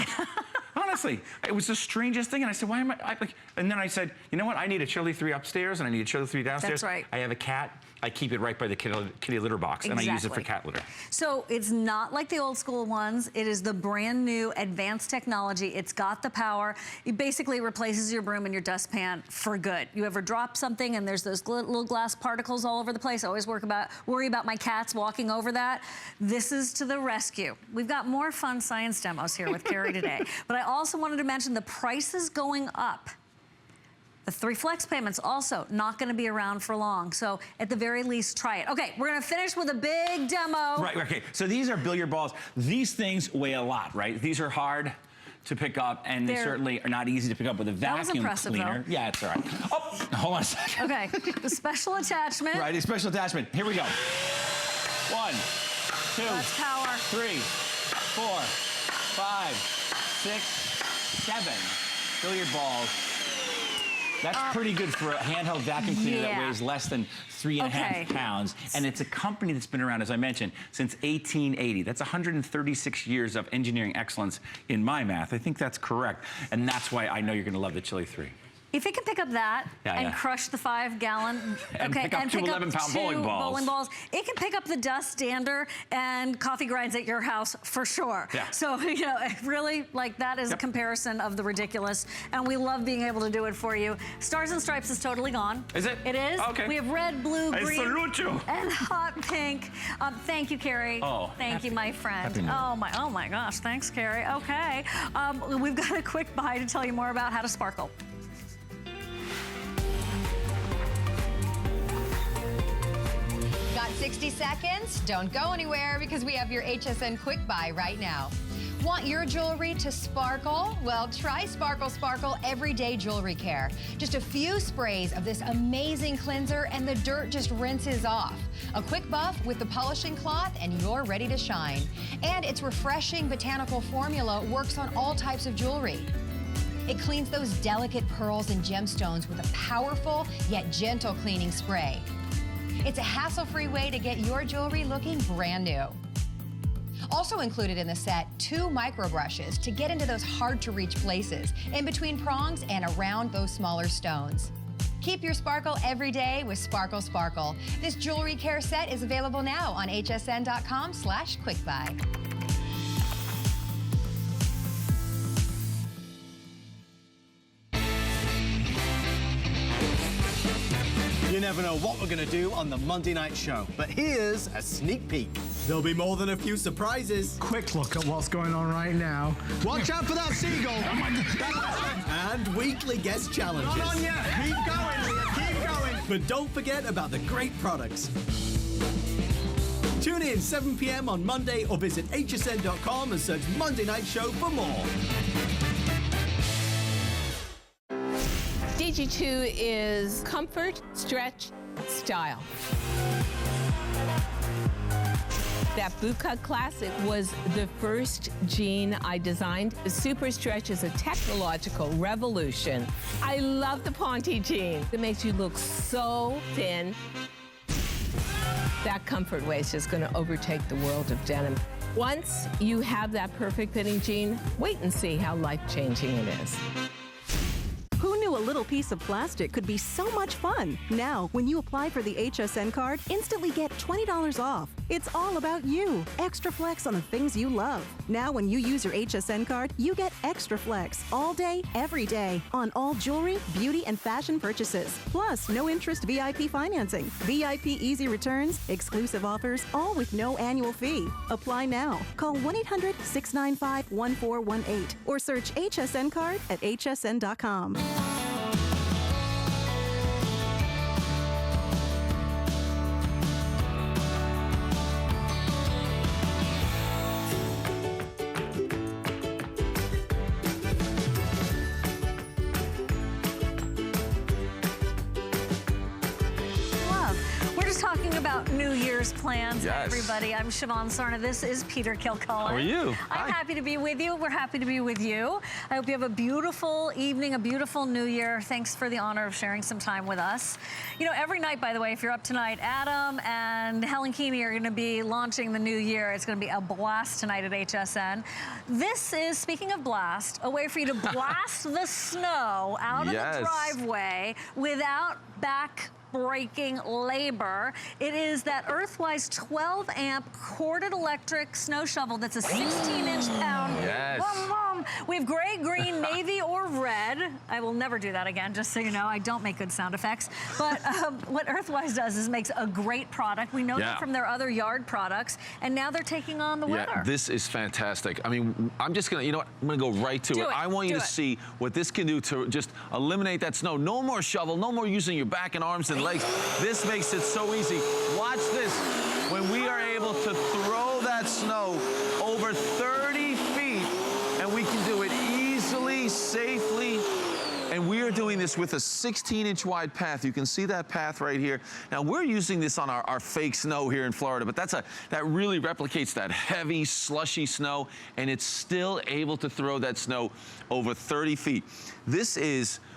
Honestly, it was the strangest thing. And I said, why am I and then I said, you know what? I need a Chilli 3 upstairs, and I need a Chilli 3 downstairs. That's right. I have a cat. I keep it right by the kitty litter box, and I use it for cat litter. So it's not like the old school ones. It is the brand new advanced technology. It's got the power. It basically replaces your broom and your dustpan for good. You ever drop something and there's those little glass particles all over the place? I always worry about my cats walking over that. This is to the rescue. We've got more fun science demos here with Carrie today. But I also wanted to mention the prices going up. The 3 flex payments also not going to be around for long. So at the very least, try it. Okay, we're going to finish with a big demo. Right, okay. So these are billiard balls. These things weigh a lot, right? These are hard to pick up, and they certainly are not easy to pick up with a vacuum cleaner. Though. Yeah, it's all right. Oh, hold on a second. Okay, the special attachment. Right, the special attachment. Here we go. 1, 2, That's power. 3, 4, 5, 6, 7 billiard balls. That's pretty good for a handheld vacuum cleaner that weighs less than 3.5 pounds. And it's a company that's been around, as I mentioned, since 1880. That's 136 years of engineering excellence in my math. I think that's correct. And that's why I know you're going to love the Chilli 3. If it can pick up that and crush the 5-gallon, and pick up 2 11-pound bowling balls. It can pick up the dust dander and coffee grinds at your house for sure. Yeah. So, you know, really, like, that is a comparison of the ridiculous, and we love being able to do it for you. Stars and Stripes is totally gone. Is it? It is. Okay. We have red, blue, green, salute you. and hot pink. Thank you, Carrie. Oh, thank you, my friend. Oh my gosh, thanks, Carrie. Okay, we've got a quick buy to tell you more about how to sparkle. Got 60 seconds? Don't go anywhere because we have your HSN Quick Buy right now. Want your jewelry to sparkle? Well, try Sparkle Sparkle Everyday Jewelry Care. Just a few sprays of this amazing cleanser and the dirt just rinses off. A quick buff with the polishing cloth and you're ready to shine. And its refreshing botanical formula works on all types of jewelry. It cleans those delicate pearls and gemstones with a powerful yet gentle cleaning spray. It's a hassle-free way to get your jewelry looking brand new. Also included in the set, 2 micro brushes to get into those hard-to-reach places, in between prongs and around those smaller stones. Keep your sparkle every day with Sparkle Sparkle. This jewelry care set is available now on hsn.com/quickbuy. You never know what we're going to do on the Monday night show, but here's a sneak peek. There'll be more than a few surprises. Quick look at what's going on right now. Watch out for that seagull. And weekly guest challenges. Not on yet. Keep going, Leah. Keep going. But don't forget about the great products. Tune in 7 p.m. on Monday or visit hsn.com and search Monday Night Show for more. DG2 is comfort, stretch, style. That bootcut classic was the first jean I designed. The Super Stretch is a technological revolution. I love the Ponte jean. It makes you look so thin. That comfort waist is going to overtake the world of denim. Once you have that perfect fitting jean, wait and see how life-changing it is. Who knew a little piece of plastic could be so much fun? Now, when you apply for the HSN card, instantly get $20 off. It's all about you. Extra flex on the things you love. Now, when you use your HSN card, you get extra flex all day, every day on all jewelry, beauty, and fashion purchases. Plus, no interest VIP financing, VIP easy returns, exclusive offers, all with no annual fee. Apply now. Call 1-800-695-1418 or search HSN card at hsn.com. About New Year's plans, yes. Everybody. I'm Siobhan Sarna. This is Peter Kilcullen. How are you? I'm happy to be with you. We're happy to be with you. I hope you have a beautiful evening, a beautiful New Year. Thanks for the honor of sharing some time with us. You know, every night, by the way, if you're up tonight, Adam and Helen Keeney are going to be launching the new year. It's going to be a blast tonight at HSN. This is, speaking of blast, a way for you to blast the snow out of the driveway without breaking labor. It is that Earthwise 12 amp corded electric snow shovel that's a 16-inch pound. Yes. We have gray, green, navy, or red. I will never do that again, just so you know. I don't make good sound effects. But what Earthwise does is makes a great product. We know that from their other yard products, and now they're taking on the weather. This is fantastic. I mean, I'm just gonna, you know what, I'm gonna go right to it. I want you to see what this can do to just eliminate that snow. No more shovel, no more using your back and arms and legs. This makes it so easy. Watch this. When we are able to throw that snow over 30 feet, and we can do it easily, safely, and we are doing this with a 16-inch wide path. You can see that path right here. Now, we're using this on our fake snow here in Florida, but that really replicates that heavy, slushy snow, and it's still able to throw that snow over 30 feet.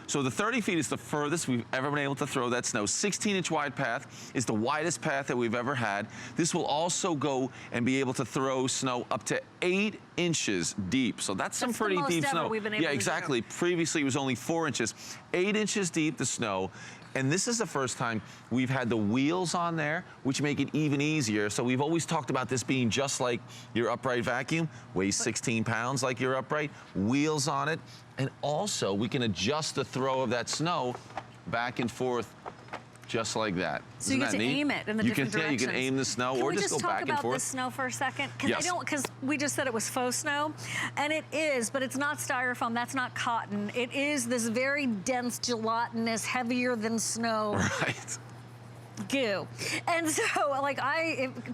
So the 30 feet is the furthest we've ever been able to throw that snow. 16-inch wide path is the widest path that we've ever had. This will also go and be able to throw snow up to 8 inches deep. So that's some pretty deep snow. We've been able to exactly. do. Previously, it was only 4 inches. 8 inches deep, the snow. And this is the first time we've had the wheels on there, which make it even easier. So we've always talked about this being just like your upright vacuum, weighs 16 pounds like your upright, wheels on it. And also, we can adjust the throw of that snow back and forth just like that. So you get to aim it in the different directions. Yeah, you can aim the snow or just go back and forth. Can we just talk about the snow for a second? Because we just said it was faux snow, and it is, but it's not styrofoam, that's not cotton. It is this very dense, gelatinous, heavier than snow. Right. Goo. And so, like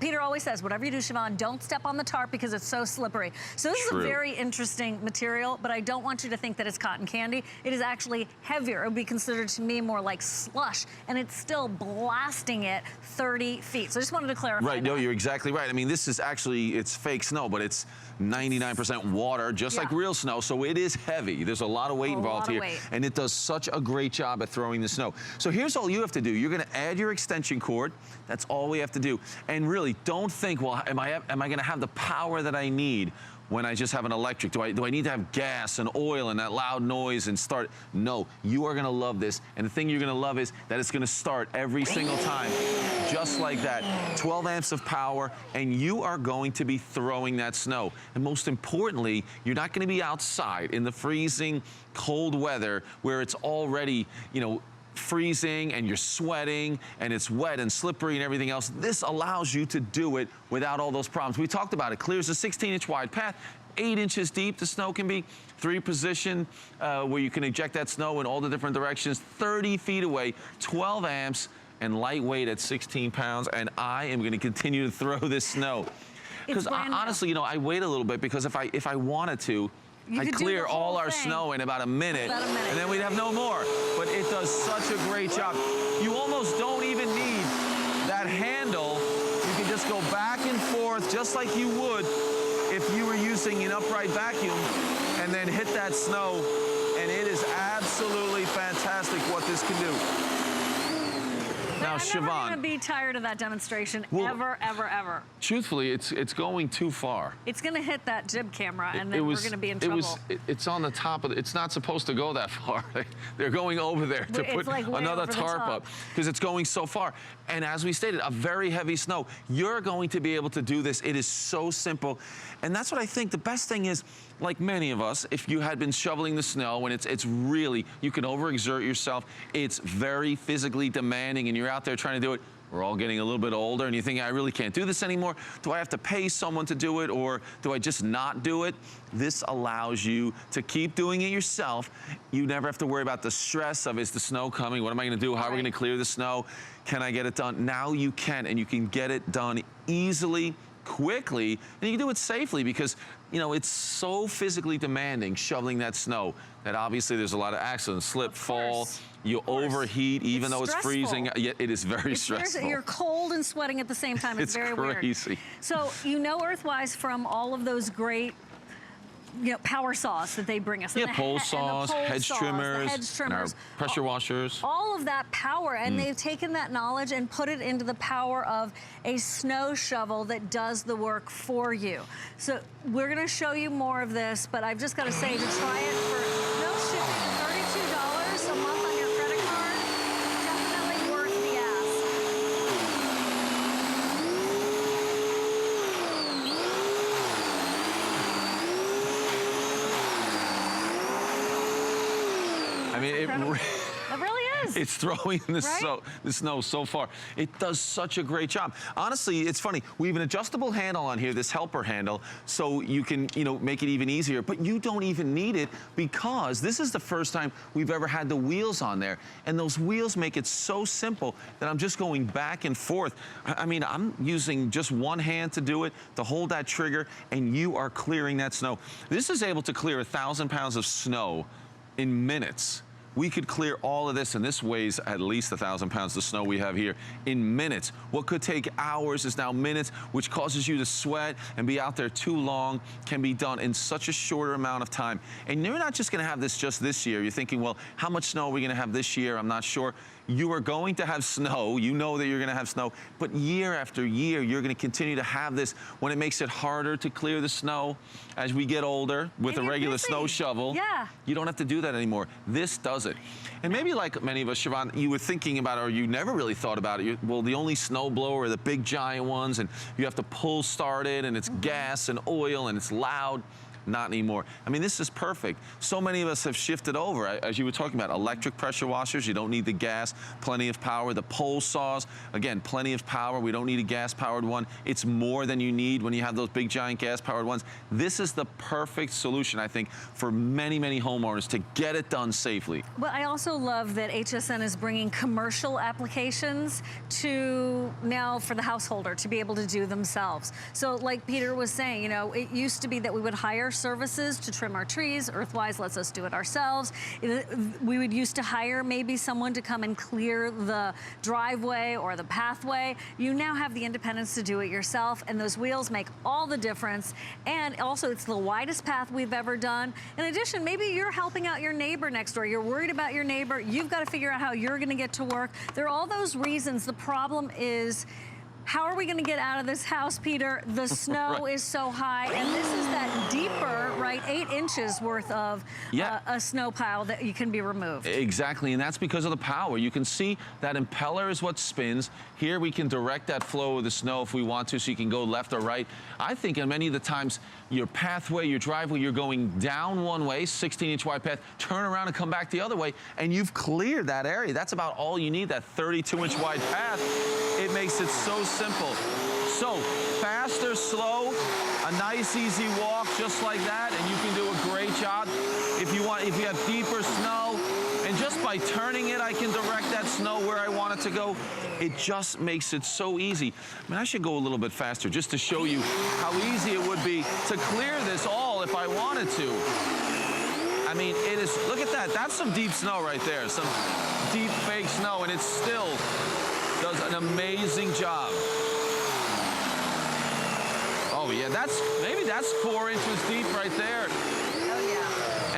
Peter always says, whatever you do, Siobhan, don't step on the tarp because it's so slippery. So this is a very interesting material, but I don't want you to think that it's cotton candy. It is actually heavier. It would be considered to me more like slush, and it's still blasting it 30 feet. So I just wanted to clarify Right, no, you're exactly right. I mean, this is actually, it's fake snow, but it's 99% water, just like real snow, so it is heavy. There's a lot of weight involved here, and it does such a great job at throwing the snow. So here's all you have to do. You're gonna add your extension cord. That's all we have to do. And really, don't think, well, am I gonna have the power that I need when I just have an electric? Do I need to have gas and oil and that loud noise and start? No, you are gonna love this. And the thing you're gonna love is that it's gonna start every single time, just like that. 12 amps of power, and you are going to be throwing that snow. And most importantly, you're not gonna be outside in the freezing cold weather where it's already, you know, freezing and you're sweating and it's wet and slippery and everything else, this allows you to do it without all those problems. We talked about it. Clears a 16-inch wide path. 8 inches deep the snow can be, 3 position where you can eject that snow in all the different directions, 30 feet away, 12 amps, and lightweight at 16 pounds. And I am going to continue to throw this snow. Because honestly, you know, I wait a little bit because if I wanted to, I'd clear all our snow in about a minute, and then we'd have no more. But it does such a great job. You almost don't even need that handle. You can just go back and forth just like you would if you were using an upright vacuum, and then hit that snow, and it is absolutely fantastic what this can do. Now, I'm Siobhan, never gonna be tired of that demonstration, ever, ever, ever. Truthfully, it's going too far. It's gonna hit that jib camera, and then we're gonna be in trouble. It's on the top of it's not supposed to go that far. They're going over there to put like another tarp up because it's going so far. And as we stated, a very heavy snow. You're going to be able to do this. It is so simple. And that's what I think the best thing is, like many of us, if you had been shoveling the snow and it's really, you can overexert yourself. It's very physically demanding and you're out there trying to do it. We're all getting a little bit older and you think, I really can't do this anymore. Do I have to pay someone to do it or do I just not do it? This allows you to keep doing it yourself. You never have to worry about the stress of, is the snow coming? What am I gonna do? How are we gonna clear the snow? Can I get it done? Now you can, and you can get it done easily, quickly, and you can do it safely because, you know, it's so physically demanding shoveling that snow that obviously there's a lot of accidents, slip, fall, you overheat even though it's freezing. Yet it is very stressful. You're cold and sweating at the same time. It's very crazy. Weird. So you know Earthwise from all of those great power saws that they bring us. Yeah, pole saws, hedge trimmers, and our pressure washers. All of that power, and they've taken that knowledge and put it into the power of a snow shovel that does the work for you. So we're gonna show you more of this, but I've just gotta say, to try it for no shipping, $32 a month on your credit card, definitely worth the ask. I mean, it really is. It's throwing the snow so far. It does such a great job. Honestly, it's funny. We have an adjustable handle on here, this helper handle, so you can, make it even easier. But you don't even need it because this is the first time we've ever had the wheels on there. And those wheels make it so simple that I'm just going back and forth. I mean, I'm using just one hand to do it, to hold that trigger, and you are clearing that snow. This is able to clear 1,000 pounds of snow in minutes. We could clear all of this, and this weighs at least 1,000 pounds of snow we have here in minutes. What could take hours is now minutes, which causes you to sweat and be out there too long, can be done in such a shorter amount of time. And you're not just gonna have this just this year. You're thinking, well, how much snow are we gonna have this year? I'm not sure. You are going to have snow. You know that you're going to have snow. But year after year, you're going to continue to have this when it makes it harder to clear the snow as we get older with a regular snow shovel. Yeah. You don't have to do that anymore. This does it. And maybe like many of us, Siobhan, you were thinking about it or you never really thought about it. Well, the only snow blower are the big giant ones and you have to pull start it and it's gas and oil and it's loud. Not anymore. I mean, this is perfect. So many of us have shifted over, as you were talking about, electric pressure washers. You don't need the gas, plenty of power. The pole saws, again, plenty of power. We don't need a gas-powered one. It's more than you need when you have those big, giant gas-powered ones. This is the perfect solution, I think, for many, many homeowners to get it done safely. But I also love that HSN is bringing commercial applications to now for the householder to be able to do themselves. So like Peter was saying, it used to be that we would hire services to trim our trees. Earthwise lets us do it ourselves. We would used to hire maybe someone to come and clear the driveway or the pathway. You now have the independence to do it yourself, and those wheels make all the difference. And also, it's the widest path we've ever done. In addition, maybe you're helping out your neighbor next door. You're worried about your neighbor. You've got to figure out how you're going to get to work. There are all those reasons. The problem is How are we going to get out of this house, Peter? The snow is so high, and this is that deeper, right, 8 inches worth of a snow pile that you can be removed. Exactly, and that's because of the power. You can see that impeller is what spins. Here we can direct that flow of the snow if we want to, so you can go left or right. I think in many of the times, your pathway, your driveway, you're going down one way, 16-inch wide path, turn around and come back the other way, and you've cleared that area. That's about all you need, that 32-inch wide path. It makes it so simple. So, fast or slow, a nice easy walk just like that, and you can do a great job. If you have deeper snow, and just by turning it, I can direct that snow where I want it to go. It just makes it so easy. I mean, I should go a little bit faster just to show you how easy it would be to clear this all if I wanted to. I mean, it is, look at that. That's some deep snow right there, some deep fake snow, and it still does an amazing job. Oh yeah, maybe that's 4 inches deep right there. Oh yeah.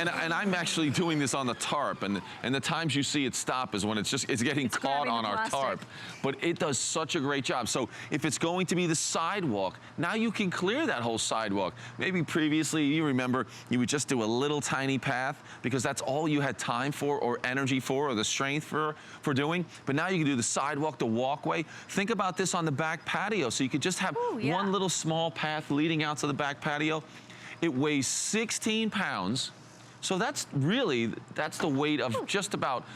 And I'm actually doing this on the tarp, and the times you see it stop is when it's getting caught on our tarp. But it does such a great job. So if it's going to be the sidewalk, now you can clear that whole sidewalk. Maybe previously, you remember, you would just do a little tiny path because that's all you had time for or energy for or the strength for doing. But now you can do the sidewalk, the walkway. Think about this on the back patio. So you could just have one little small path leading out to the back patio. It weighs 16 pounds. So that's the weight of just about,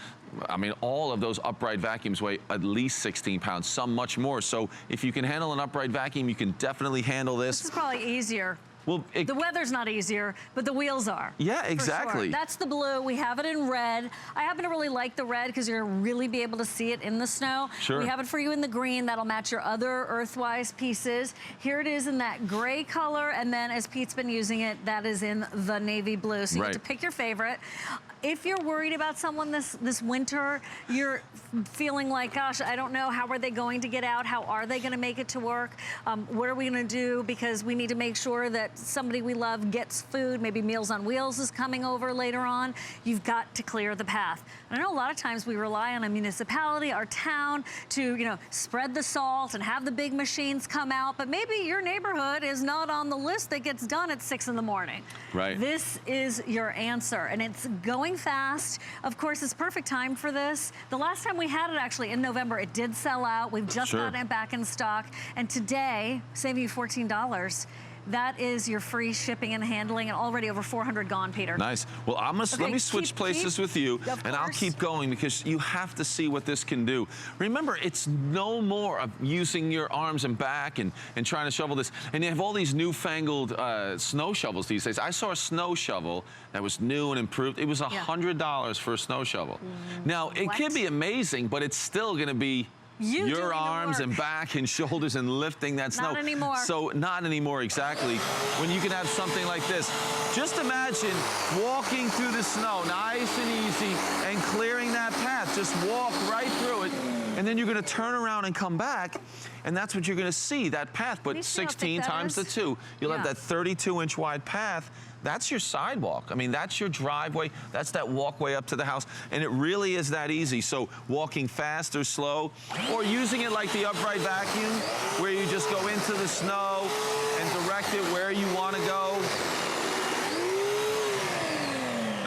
I mean, all of those upright vacuums weigh at least 16 pounds, some much more. So if you can handle an upright vacuum, you can definitely handle this. This is probably easier. Well, the weather's not easier, but the wheels are. Yeah, exactly. Sure. That's the blue. We have it in red. I happen to really like the red because you're going to really be able to see it in the snow. Sure. We have it for you in the green. That'll match your other Earthwise pieces. Here it is in that gray color, and then as Pete's been using it, that is in the navy blue. So you get to pick your favorite. If you're worried about someone this winter, you're feeling like, gosh, I don't know, how are they going to get out? How are they going to make it to work? What are we going to do? Because we need to make sure that somebody we love gets food. Maybe Meals on Wheels is coming over later on. You've got to clear the path. And I know a lot of times we rely on a municipality, our town, to spread the salt and have the big machines come out. But maybe your neighborhood is not on the list that gets done at 6 in the morning. Right. This is your answer, and it's going fast. Of course, it's perfect time for this. The last time we had it, actually, in November, it did sell out. We've just gotten it back in stock. And today, saving you $14. That is your free shipping and handling, and already over 400 gone, Peter. Nice. Well, let me switch places with you, and I'll keep going because you have to see what this can do. Remember, it's no more of using your arms and back and trying to shovel this. And you have all these newfangled snow shovels these days. I saw a snow shovel that was new and improved. It was $100 for a snow shovel. Now, it can be amazing, but it's still going to be your arms and back and shoulders and lifting that snow. Not anymore. So not anymore, exactly. When you can have something like this. Just imagine walking through the snow, nice and easy, and clearing that path. Just walk right through it, and then you're going to turn around and come back, and that's what you're going to see, that path. But 16 times the 2. You'll have that 32-inch wide path. That's your sidewalk. I mean, that's your driveway. That's that walkway up to the house. And it really is that easy. So walking fast or slow, or using it like the upright vacuum, where you just go into the snow and direct it where you want to go.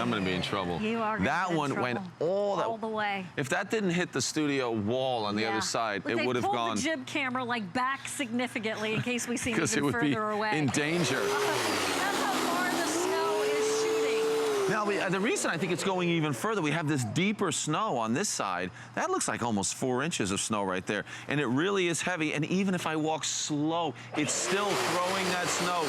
I'm going to be in trouble. You are. That one went all the way. If that didn't hit the studio wall on the other side, it would have gone. They pulled the jib camera like back significantly in case we see even it would further be away. in danger. That's how far the snow is shooting. Now, the reason I think it's going even further, we have this deeper snow on this side. That looks like almost 4 inches of snow right there. And it really is heavy. And even if I walk slow, it's still throwing that snow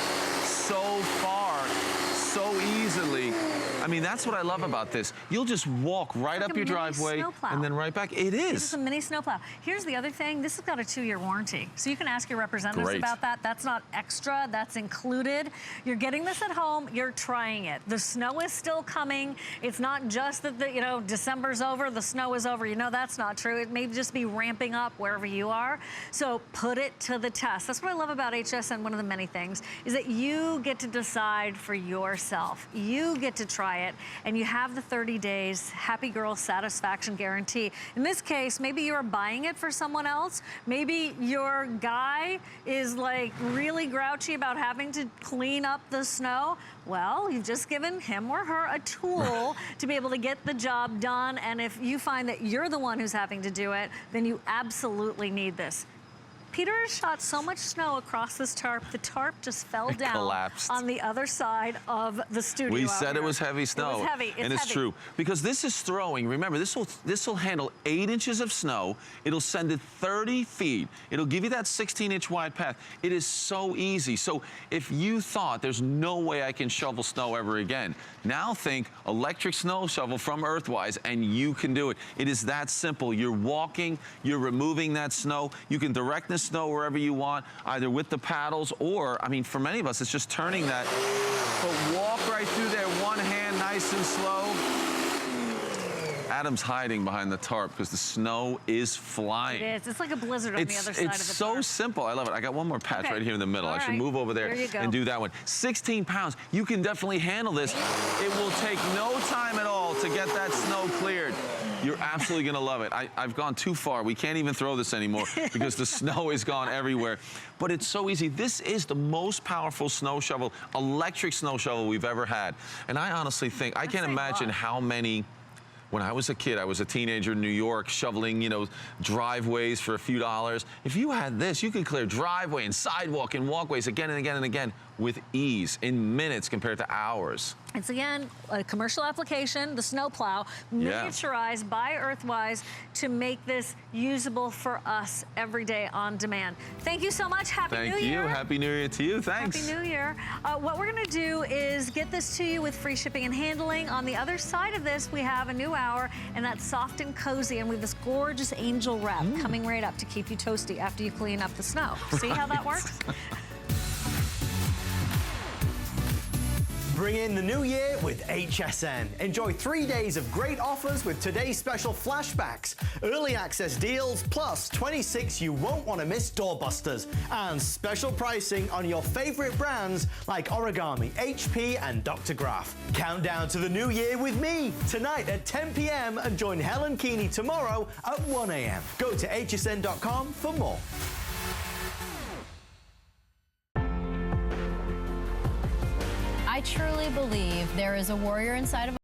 so far, so easily. I mean, that's what I love about this. You'll just walk right up your driveway and then right back. It is. This is a mini snowplow. Here's the other thing. This has got a 2-year warranty. So you can ask your representatives about that. That's not extra. That's included. You're getting this at home. You're trying it. The snow is still coming. It's not just that December's over, the snow is over. That's not true. It may just be ramping up wherever you are. So put it to the test. That's what I love about HSN. One of the many things is that you get to decide for yourself. You get to try buy it, and you have the 30 days happy girl satisfaction guarantee. In this case, maybe you're buying it for someone else. Maybe your guy is like really grouchy about having to clean up the snow. Well, you've just given him or her a tool to be able to get the job done. And if you find that you're the one who's having to do it, then you absolutely need this. Peter shot so much snow across this tarp, the tarp just fell down collapsed on the other side of the studio. We said it was heavy snow. It was heavy. And it's true. Because this is throwing, remember, this will handle 8 inches of snow. It'll send it 30 feet. It'll give you that 16-inch wide path. It is so easy. So if you thought there's no way I can shovel snow ever again, now think electric snow shovel from Earthwise, and you can do it. It is that simple. You're walking, you're removing that snow. You can direct the snow wherever you want, either with the paddles or, I mean, for many of us, it's just turning that. But walk right through there, one hand, nice and slow. Adam's hiding behind the tarp because the snow is flying. It is. It's like a blizzard on the other side of the tarp. It's so simple. I love it. I got one more patch right here in the middle. I should move over there and do that one. 16 pounds. You can definitely handle this. It will take no time at all to get that snow cleared. You're absolutely going to love it. I've gone too far. We can't even throw this anymore because the snow is gone everywhere. But it's so easy. This is the most powerful snow shovel, electric snow shovel we've ever had. And I honestly think, I can't imagine how many. When I was a kid, I was a teenager in New York shoveling, you know, driveways for a few dollars. If you had this, you could clear driveway and sidewalk and walkways again and again and again with ease in minutes compared to hours. It's, again, a commercial application, the snowplow, miniaturized by Earthwise to make this usable for us every day on demand. Thank you so much. Happy New Year. Thank you. Happy New Year to you. Thanks. Happy New Year. What we're going to do is get this to you with free shipping and handling. On the other side of this, we have a new hour, and that's soft and cozy, and we have this gorgeous angel wrap coming right up to keep you toasty after you clean up the snow. See how that works? Bring in the new year with HSN. Enjoy 3 days of great offers with today's special flashbacks, early access deals, plus 26 you won't want to miss doorbusters, and special pricing on your favorite brands like Origami, HP, and Dr. Graf. Count down to the new year with me tonight at 10 p.m. and join Helen Keeney tomorrow at 1 a.m. Go to hsn.com for more. I truly believe there is a warrior inside of